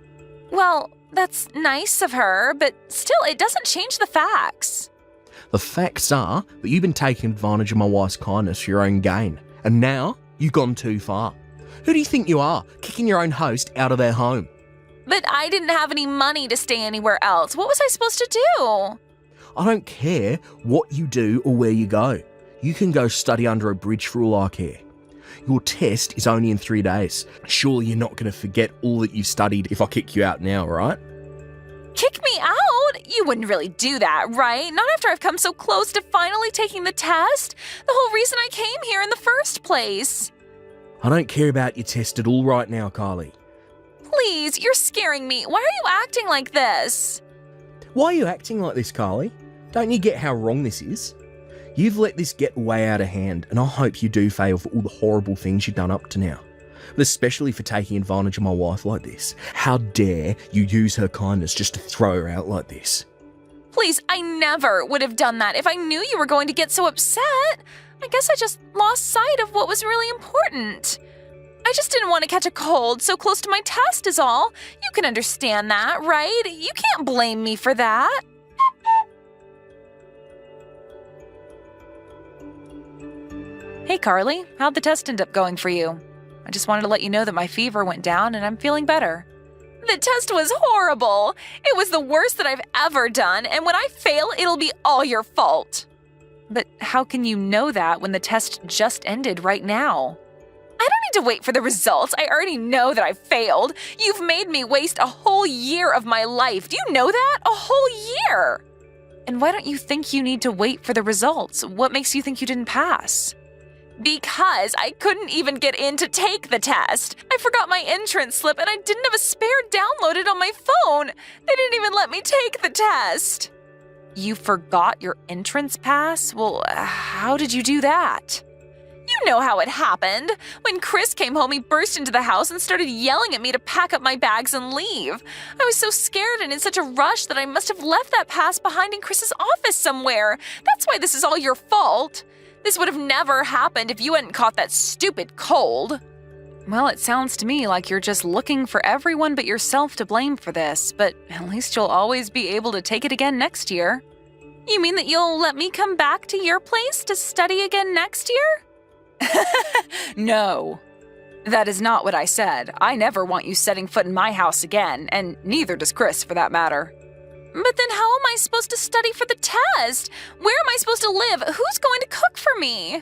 Well, that's nice of her, but still, it doesn't change the facts. The facts are that you've been taking advantage of my wife's kindness for your own gain, and now you've gone too far. Who do you think you are, kicking your own host out of their home? But I didn't have any money to stay anywhere else. What was I supposed to do? I don't care what you do or where you go. You can go study under a bridge for all I care. Your test is only in 3 days. Surely you're not going to forget all that you've studied if I kick you out now, right? Kick me out? You wouldn't really do that, right? Not after I've come so close to finally taking the test. The whole reason I came here in the first place. I don't care about your test at all right now, Carly. Please, you're scaring me. Why are you acting like this? Why are you acting like this, Carly? Don't you get how wrong this is? You've let this get way out of hand, and I hope you do fail for all the horrible things you've done up to now. But especially for taking advantage of my wife like this. How dare you use her kindness just to throw her out like this? Please, I never would have done that if I knew you were going to get so upset. I guess I just lost sight of what was really important. I just didn't want to catch a cold so close to my test is all. You can understand that, right? You can't blame me for that. Hey, Carly, how'd the test end up going for you? I just wanted to let you know that my fever went down and I'm feeling better. The test was horrible. It was the worst that I've ever done, and when I fail, it'll be all your fault. But how can you know that when the test just ended right now? I don't need to wait for the results. I already know that I failed. You've made me waste a whole year of my life. Do you know that? A whole year. And why don't you think you need to wait for the results? What makes you think you didn't pass? Because I couldn't even get in to take the test. I forgot my entrance slip and I didn't have a spare downloaded on my phone. They didn't even let me take the test. You forgot your entrance pass? Well, how did you do that? You know how it happened. When Chris came home, he burst into the house and started yelling at me to pack up my bags and leave. I was so scared and in such a rush that I must have left that pass behind in Chris's office somewhere. That's why this is all your fault. This would have never happened if you hadn't caught that stupid cold. Well, it sounds to me like you're just looking for everyone but yourself to blame for this, but at least you'll always be able to take it again next year. You mean that you'll let me come back to your place to study again next year? No. That is not what I said. I never want you setting foot in my house again, and neither does Chris for that matter. But then how am I supposed to study for the test? Where am I supposed to live? Who's going to cook for me?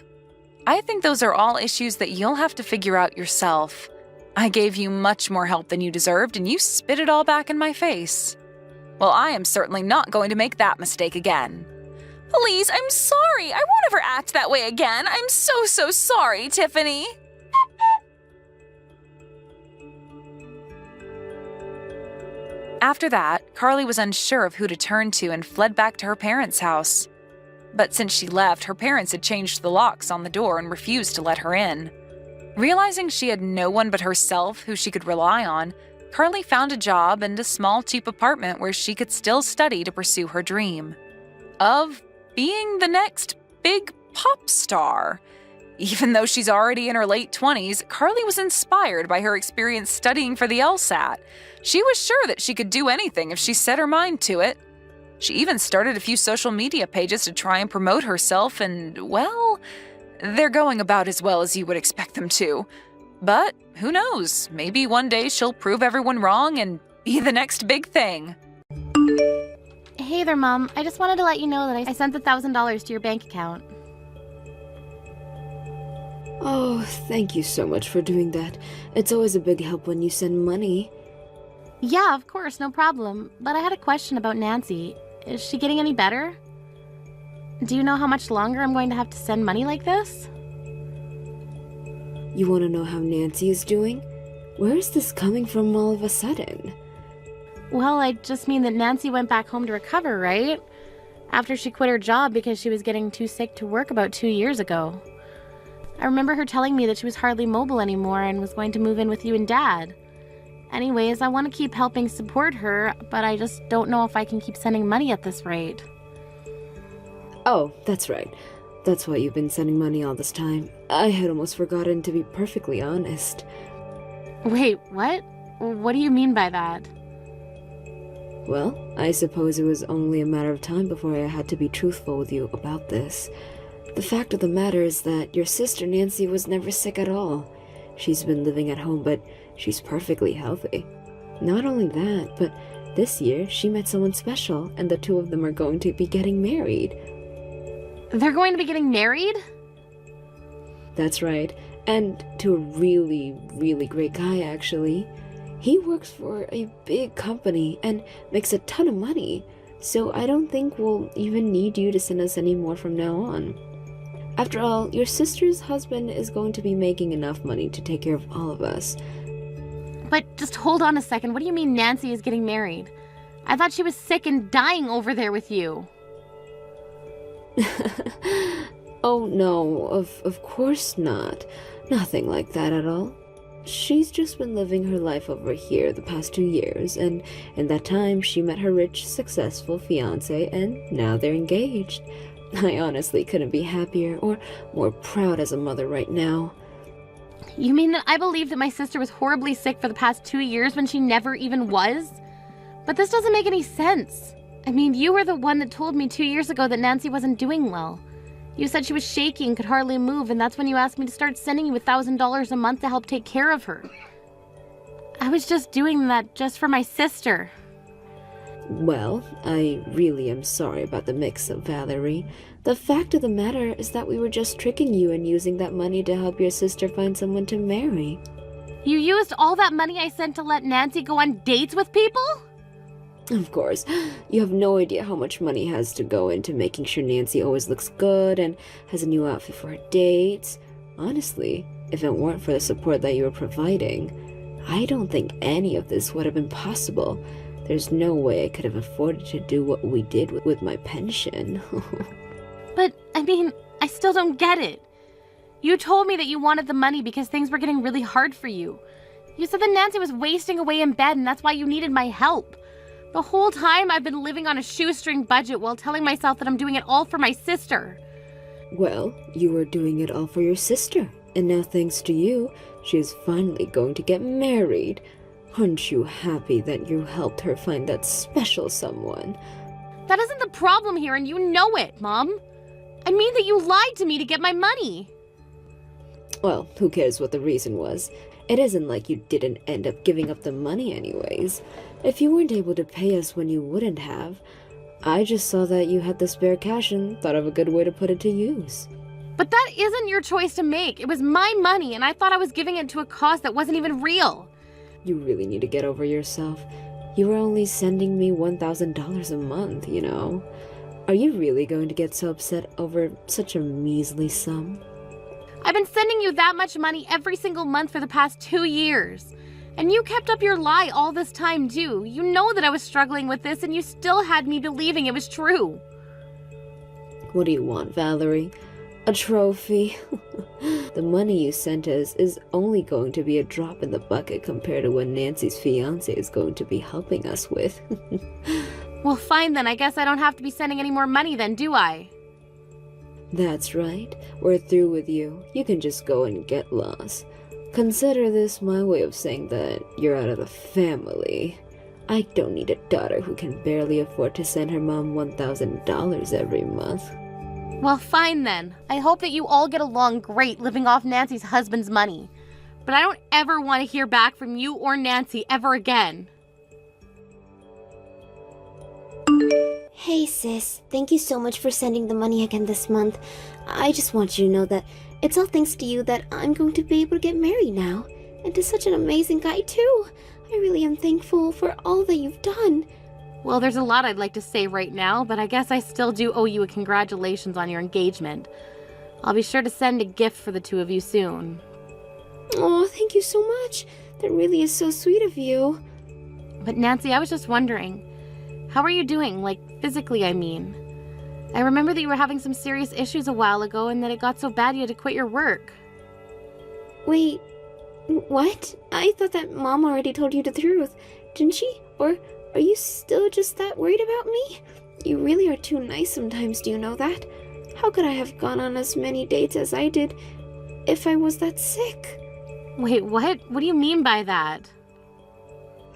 I think those are all issues that you'll have to figure out yourself. I gave you much more help than you deserved, and you spit it all back in my face. Well, I am certainly not going to make that mistake again. Please, I'm sorry. I won't ever act that way again. I'm so sorry, Tiffany. After that, Carly was unsure of who to turn to and fled back to her parents' house. But since she left, her parents had changed the locks on the door and refused to let her in. Realizing she had no one but herself who she could rely on, Carly found a job and a small, cheap apartment where she could still study to pursue her dream of being the next big pop star. Even though she's already in her late 20s, Carly was inspired by her experience studying for the LSAT. She was sure that she could do anything if she set her mind to it. She even started a few social media pages to try and promote herself, and, well, they're going about as well as you would expect them to. But who knows? Maybe one day she'll prove everyone wrong and be the next big thing. Hey there, Mom. I just wanted to let you know that I sent the $1,000 to your bank account. Oh, thank you so much for doing that. It's always a big help when you send money. Yeah, of course, no problem. But I had a question about Nancy. Is she getting any better? Do you know how much longer I'm going to have to send money like this? You want to know how Nancy is doing? Where is this coming from all of a sudden? Well, I just mean that Nancy went back home to recover, right? After she quit her job because she was getting too sick to work about 2 years ago. I remember her telling me that she was hardly mobile anymore and was going to move in with you and Dad. Anyways, I want to keep helping support her, but I just don't know if I can keep sending money at this rate. Oh, that's right. That's why you've been sending money all this time. I had almost forgotten, to be perfectly honest. Wait, what? What do you mean by that? Well, I suppose it was only a matter of time before I had to be truthful with you about this. The fact of the matter is that your sister Nancy was never sick at all. She's been living at home, but she's perfectly healthy. Not only that, but this year she met someone special, and the two of them are going to be getting married. They're going to be getting married? That's right, and to a really, really great guy, actually. He works for a big company and makes a ton of money, so I don't think we'll even need you to send us any more from now on. After all, your sister's husband is going to be making enough money to take care of all of us. But just hold on a second. What do you mean Nancy is getting married? I thought she was sick and dying over there with you. Oh no, of course not. Nothing like that at all. She's just been living her life over here the past 2 years, and in that time she met her rich, successful fiance, and now they're engaged. I honestly couldn't be happier or more proud as a mother right now. You mean that I believed that my sister was horribly sick for the past 2 years when she never even was? But this doesn't make any sense. I mean, you were the one that told me 2 years ago that Nancy wasn't doing well. You said she was shaky and could hardly move, and that's when you asked me to start sending you $1,000 a month to help take care of her. I was just doing that just for my sister. Well, I really am sorry about the mix-up, Valerie. The fact of the matter is that we were just tricking you and using that money to help your sister find someone to marry. You used all that money I sent to let Nancy go on dates with people? Of course, you have no idea how much money has to go into making sure Nancy always looks good and has a new outfit for her dates. Honestly, if it weren't for the support that you were providing, I don't think any of this would have been possible. There's no way I could have afforded to do what we did with my pension. But, I mean, I still don't get it. You told me that you wanted the money because things were getting really hard for you. You said that Nancy was wasting away in bed and that's why you needed my help. The whole time I've been living on a shoestring budget while telling myself that I'm doing it all for my sister. Well, you were doing it all for your sister, and now thanks to you, she is finally going to get married. Aren't you happy that you helped her find that special someone? That isn't the problem here, and you know it, Mom. I mean that you lied to me to get my money. Well, who cares what the reason was? It isn't like you didn't end up giving up the money anyways. If you weren't able to pay us when you wouldn't have, I just saw that you had the spare cash and thought of a good way to put it to use. But that isn't your choice to make. It was my money, and I thought I was giving it to a cause that wasn't even real. You really need to get over yourself. You were only sending me $1,000 a month, you know. Are you really going to get so upset over such a measly sum? I've been sending you that much money every single month for the past 2 years. And you kept up your lie all this time, too. You know that I was struggling with this, and you still had me believing it was true. What do you want, Valerie? A trophy? The money you sent us is only going to be a drop in the bucket compared to what Nancy's fiance is going to be helping us with. Well, fine then. I guess I don't have to be sending any more money then, do I? That's right. We're through with you. You can just go and get lost. Consider this my way of saying that you're out of the family. I don't need a daughter who can barely afford to send her mom $1,000 every month. Well, fine then. I hope that you all get along great living off Nancy's husband's money. But I don't ever want to hear back from you or Nancy ever again. Hey sis, thank you so much for sending the money again this month. I just want you to know that it's all thanks to you that I'm going to be able to get married now. And to such an amazing guy too. I really am thankful for all that you've done. Well, there's a lot I'd like to say right now, but I guess I still do owe you a congratulations on your engagement. I'll be sure to send a gift for the two of you soon. Oh, thank you so much. That really is so sweet of you. But Nancy, I was just wondering, how are you doing? Like, physically, I mean. I remember that you were having some serious issues a while ago and that it got so bad you had to quit your work. Wait, what? I thought that Mom already told you the truth, didn't she? Or are you still just that worried about me? You really are too nice sometimes, do you know that? How could I have gone on as many dates as I did if I was that sick? Wait, what? What do you mean by that?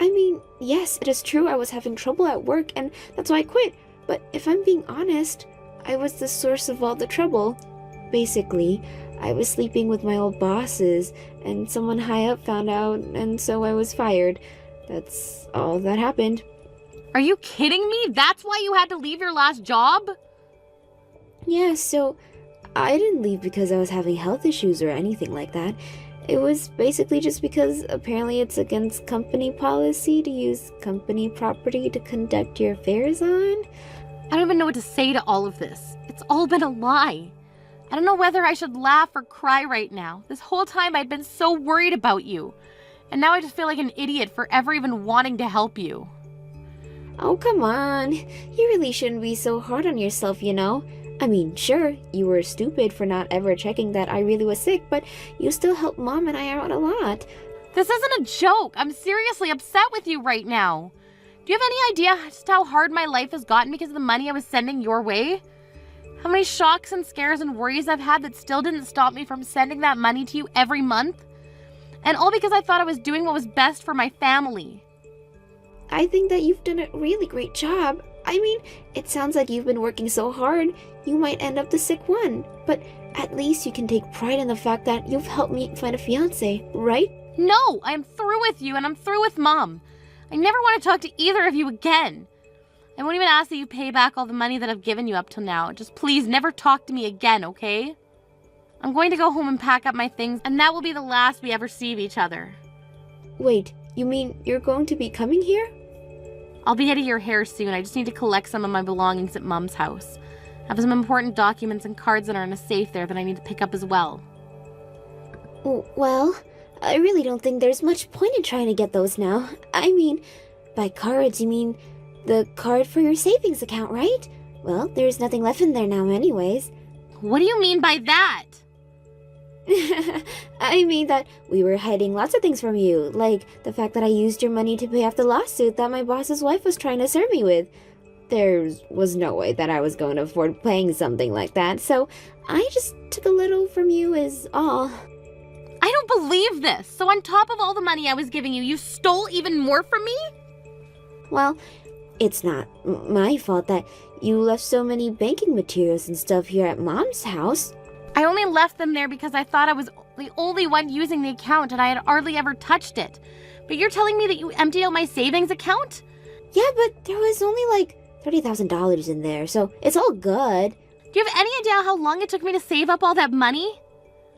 I mean, yes, it is true I was having trouble at work and that's why I quit. But if I'm being honest, I was the source of all the trouble. Basically, I was sleeping with my old bosses and someone high up found out and so I was fired. That's all that happened. Are you kidding me? That's why you had to leave your last job? Yeah, so I didn't leave because I was having health issues or anything like that. It was basically just because apparently it's against company policy to use company property to conduct your affairs on. I don't even know what to say to all of this. It's all been a lie. I don't know whether I should laugh or cry right now. This whole time I'd been so worried about you. And now I just feel like an idiot for ever even wanting to help you. Oh, come on. You really shouldn't be so hard on yourself, you know? I mean, sure, you were stupid for not ever checking that I really was sick, but you still helped Mom and I out a lot. This isn't a joke. I'm seriously upset with you right now. Do you have any idea just how hard my life has gotten because of the money I was sending your way? How many shocks and scares and worries I've had that still didn't stop me from sending that money to you every month? And all because I thought I was doing what was best for my family. I think that you've done a really great job. I mean, it sounds like you've been working so hard, you might end up the sick one. But at least you can take pride in the fact that you've helped me find a fiance, right? No, I'm through with you and I'm through with Mom. I never want to talk to either of you again. I won't even ask that you pay back all the money that I've given you up till now. Just please never talk to me again, okay? I'm going to go home and pack up my things, and that will be the last we ever see of each other. Wait, you mean you're going to be coming here? I'll be out of your hair soon. I just need to collect some of my belongings at Mom's house. I have some important documents and cards that are in a safe there that I need to pick up as well. Well, I really don't think there's much point in trying to get those now. I mean, by cards, you mean the card for your savings account, right? Well, there's nothing left in there now anyways. What do you mean by that? I mean that we were hiding lots of things from you, like the fact that I used your money to pay off the lawsuit that my boss's wife was trying to serve me with. there was no way that I was going to afford paying something like that, so I just took a little from you is all. I don't believe this. So on top of all the money I was giving you, you stole even more from me? Well, it's not my fault that you left so many banking materials and stuff here at Mom's house. I only left them there because I thought I was the only one using the account and I had hardly ever touched it. But you're telling me that you emptied out my savings account? Yeah, but there was only like $30,000 in there, so it's all good. Do you have any idea how long it took me to save up all that money?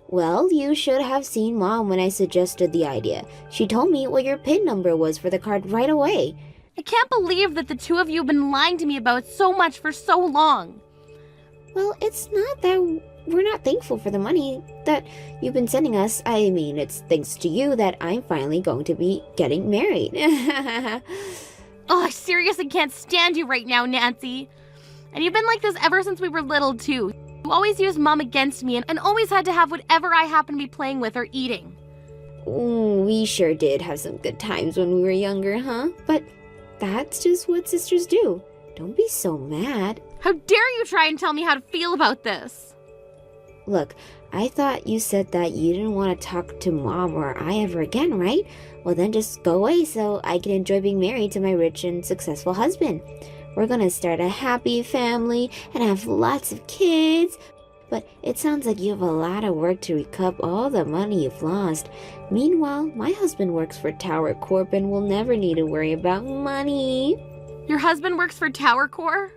Well, you should have seen Mom when I suggested the idea. She told me what your PIN number was for the card right away. I can't believe that the two of you have been lying to me about so much for so long. Well, it's not that we're not thankful for the money that you've been sending us. I mean, it's thanks to you that I'm finally going to be getting married. Oh, I seriously can't stand you right now, Nancy. And you've been like this ever since we were little, too. You always used Mom against me and always had to have whatever I happened to be playing with or eating. We sure did have some good times when we were younger, huh? But that's just what sisters do. Don't be so mad. How dare you try and tell me how to feel about this? Look, I thought you said that you didn't want to talk to Mom or I ever again, right? Well, then just go away so I can enjoy being married to my rich and successful husband. We're gonna start a happy family and have lots of kids. But it sounds like you have a lot of work to recoup all the money you've lost. Meanwhile, my husband works for Tower Corp and will never need to worry about money. Your husband works for Tower Corp?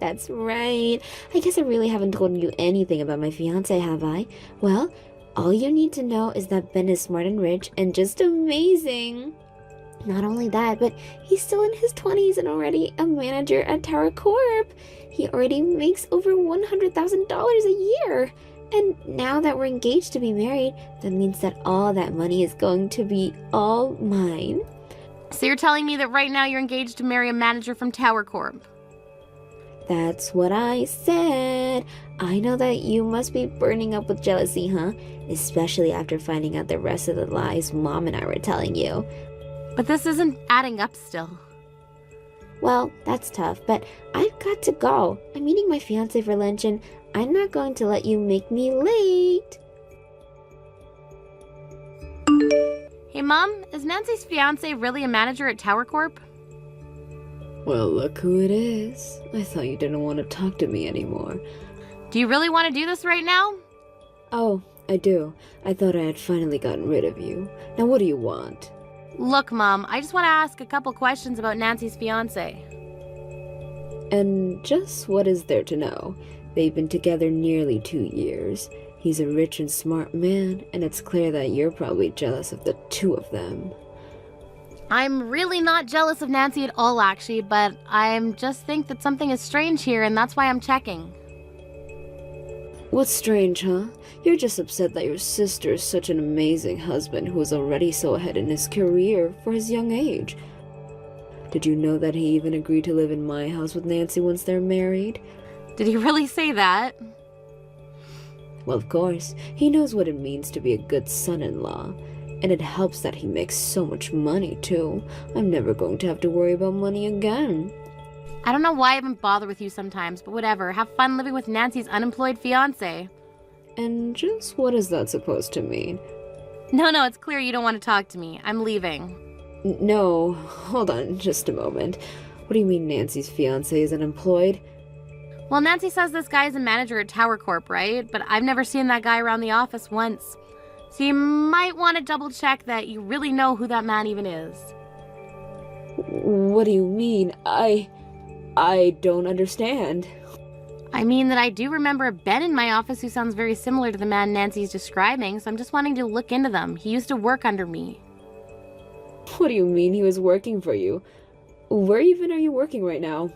That's right. I guess I really haven't told you anything about my fiance, have I? Well, all you need to know is that Ben is smart and rich and just amazing. Not only that, but he's still in his 20s and already a manager at Tower Corp. He already makes over $100,000 a year. And now that we're engaged to be married, that means that all that money is going to be all mine. So you're telling me that right now you're engaged to marry a manager from Tower Corp? That's what I said. I know that you must be burning up with jealousy, huh? Especially after finding out the rest of the lies Mom and I were telling you. But this isn't adding up still. Well, that's tough, but I've got to go. I'm meeting my fiance for lunch and I'm not going to let you make me late. Hey, Mom, is Nancy's fiance really a manager at Tower Corp? Well, look who it is. I thought you didn't want to talk to me anymore. Do you really want to do this right now? Oh, I do. I thought I had finally gotten rid of you. Now what do you want? Look, Mom, I just want to ask a couple questions about Nancy's fiance. And just what is there to know? They've been together nearly 2 years. He's a rich and smart man, and it's clear that you're probably jealous of the two of them. I'm really not jealous of Nancy at all, actually, but I just think that something is strange here, and that's why I'm checking. What's strange, huh? You're just upset that your sister is such an amazing husband who is already so ahead in his career for his young age. Did you know that he even agreed to live in my house with Nancy once they're married? Did he really say that? Well, of course. He knows what it means to be a good son-in-law. And it helps that he makes so much money, too. I'm never going to have to worry about money again. I don't know why I even bother with you sometimes, but whatever. Have fun living with Nancy's unemployed fiance. And just what is that supposed to mean? No, it's clear you don't want to talk to me. I'm leaving. No, hold on just a moment. What do you mean Nancy's fiance is unemployed? Well, Nancy says this guy is a manager at Tower Corp, right? But I've never seen that guy around the office once. So you might want to double check that you really know who that man even is. What do you mean? I don't understand. I mean that I do remember a Ben in my office who sounds very similar to the man Nancy's describing, so I'm just wanting to look into them. He used to work under me. What do you mean he was working for you? Where even are you working right now?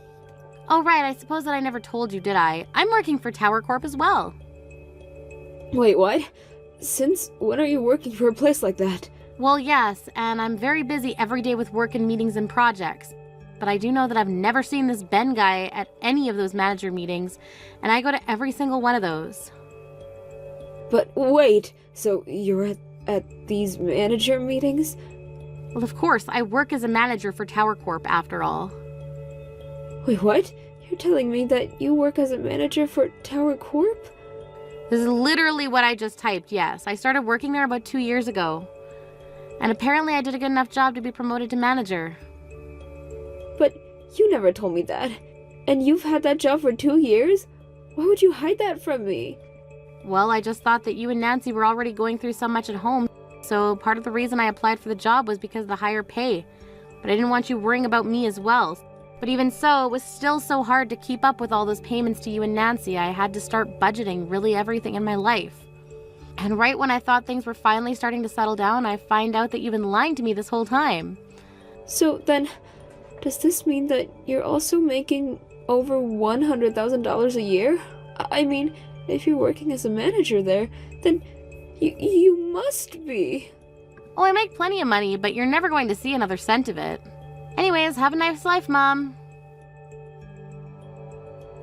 Oh, right, I suppose that I never told you, did I? I'm working for Tower Corp as well. Wait, what? Since when are you working for a place like that? Well, yes, and I'm very busy every day with work and meetings and projects. But I do know that I've never seen this Ben guy at any of those manager meetings, and I go to every single one of those. But wait, so you're at these manager meetings? Well, of course, I work as a manager for Tower Corp after all. Wait, what? You're telling me that you work as a manager for Tower Corp? This is literally what I just typed, yes. I started working there about 2 years ago. And apparently I did a good enough job to be promoted to manager. But you never told me that. And you've had that job for 2 years? Why would you hide that from me? Well, I just thought that you and Nancy were already going through so much at home. So part of the reason I applied for the job was because of the higher pay. But I didn't want you worrying about me as well. But even so, it was still so hard to keep up with all those payments to you and Nancy. I had to start budgeting really everything in my life. And right when I thought things were finally starting to settle down, I find out that you've been lying to me this whole time. So then, does this mean that you're also making over $100,000 a year? I mean, if you're working as a manager there, then you must be. Oh, I make plenty of money, but you're never going to see another cent of it. Anyways, have a nice life, Mom.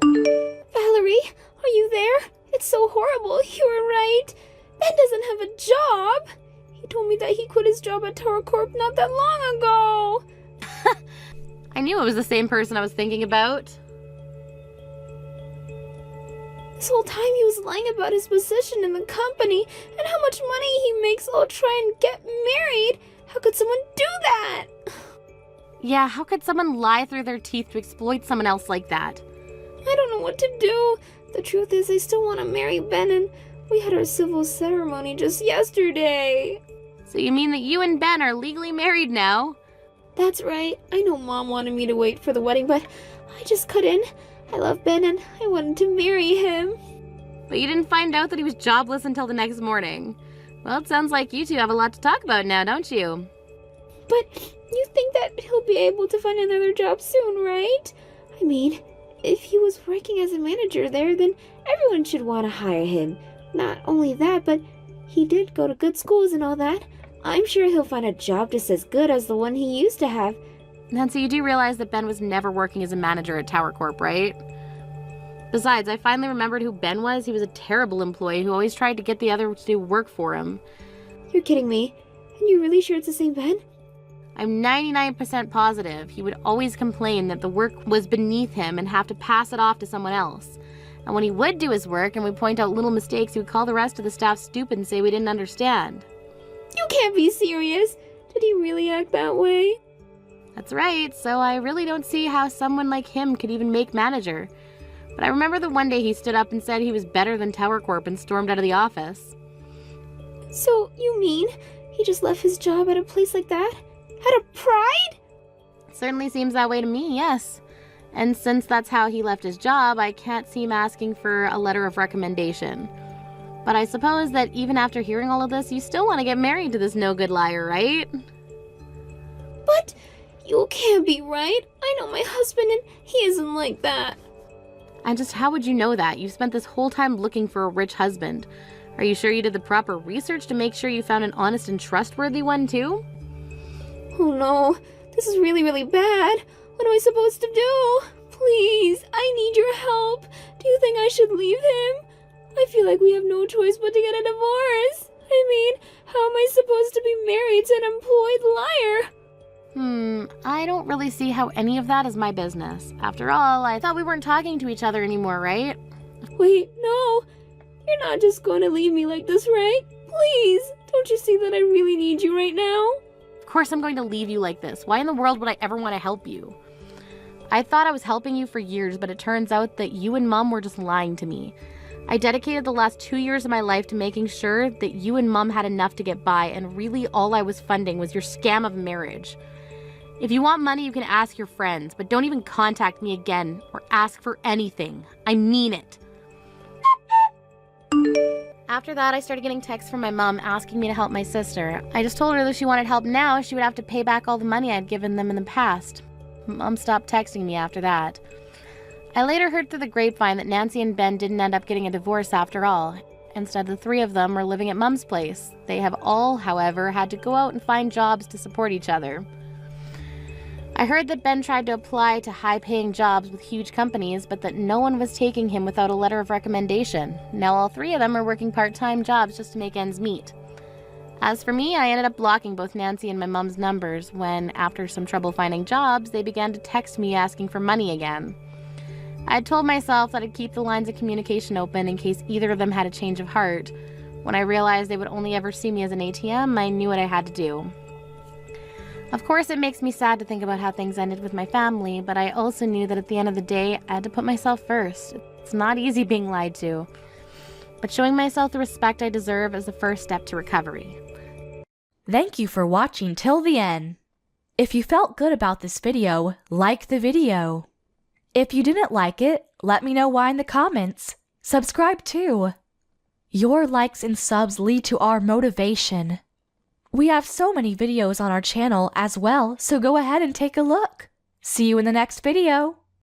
Valerie, are you there? It's so horrible. You were right. Ben doesn't have a job. He told me that he quit his job at Tower Corp not that long ago. I knew it was the same person I was thinking about. This whole time he was lying about his position in the company and how much money he makes all try and get married. How could someone do that? Yeah, how could someone lie through their teeth to exploit someone else like that? I don't know what to do. The truth is I still want to marry Ben, and we had our civil ceremony just yesterday. So you mean that you and Ben are legally married now? That's right. I know Mom wanted me to wait for the wedding, but I just couldn't. I love Ben and I wanted to marry him. But you didn't find out that he was jobless until the next morning. Well, it sounds like you two have a lot to talk about now, don't you? But you think that he'll be able to find another job soon, right? I mean, if he was working as a manager there, then everyone should want to hire him. Not only that, but he did go to good schools and all that. I'm sure he'll find a job just as good as the one he used to have. Nancy, you do realize that Ben was never working as a manager at Tower Corp, right? Besides, I finally remembered who Ben was. He was a terrible employee who always tried to get the other to do work for him. You're kidding me. And you're really sure it's the same Ben? I'm 99% positive. He would always complain that the work was beneath him and have to pass it off to someone else. And when he would do his work and would point out little mistakes, he would call the rest of the staff stupid and say we didn't understand. You can't be serious. Did he really act that way? That's right, so I really don't see how someone like him could even make manager. But I remember the one day he stood up and said he was better than Tower Corp and stormed out of the office. So, you mean he just left his job at a place like that? Out of pride? Certainly seems that way to me, yes. And since that's how he left his job, I can't see him asking for a letter of recommendation. But I suppose that even after hearing all of this, you still want to get married to this no-good liar, right? But you can't be right. I know my husband and he isn't like that. And just how would you know that? You spent this whole time looking for a rich husband. Are you sure you did the proper research to make sure you found an honest and trustworthy one too? Oh no, this is really, really bad. What am I supposed to do? Please, I need your help. Do you think I should leave him? I feel like we have no choice but to get a divorce. I mean, how am I supposed to be married to an employed liar? I don't really see how any of that is my business. After all, I thought we weren't talking to each other anymore, right? Wait, no. You're not just going to leave me like this, right? Please, don't you see that I really need you right now? Of course I'm going to leave you like this. Why in the world would I ever want to help you? I thought I was helping you for years, but it turns out that you and Mom were just lying to me. I dedicated the last 2 years of my life to making sure that you and Mom had enough to get by, and really all I was funding was your scam of marriage. If you want money, you can ask your friends, but don't even contact me again or ask for anything. I mean it. After that, I started getting texts from my mom asking me to help my sister. I just told her that if she wanted help now, she would have to pay back all the money I'd given them in the past. Mom stopped texting me after that. I later heard through the grapevine that Nancy and Ben didn't end up getting a divorce after all. Instead, the three of them were living at Mom's place. They have all, however, had to go out and find jobs to support each other. I heard that Ben tried to apply to high-paying jobs with huge companies, but that no one was taking him without a letter of recommendation. Now all three of them are working part-time jobs just to make ends meet. As for me, I ended up blocking both Nancy and my mom's numbers when, after some trouble finding jobs, they began to text me asking for money again. I had told myself that I'd keep the lines of communication open in case either of them had a change of heart. When I realized they would only ever see me as an ATM, I knew what I had to do. Of course, it makes me sad to think about how things ended with my family, but I also knew that at the end of the day, I had to put myself first. It's not easy being lied to. But showing myself the respect I deserve is the first step to recovery. Thank you for watching till the end. If you felt good about this video, like the video. If you didn't like it, let me know why in the comments. Subscribe too. Your likes and subs lead to our motivation. We have so many videos on our channel as well, so go ahead and take a look. See you in the next video.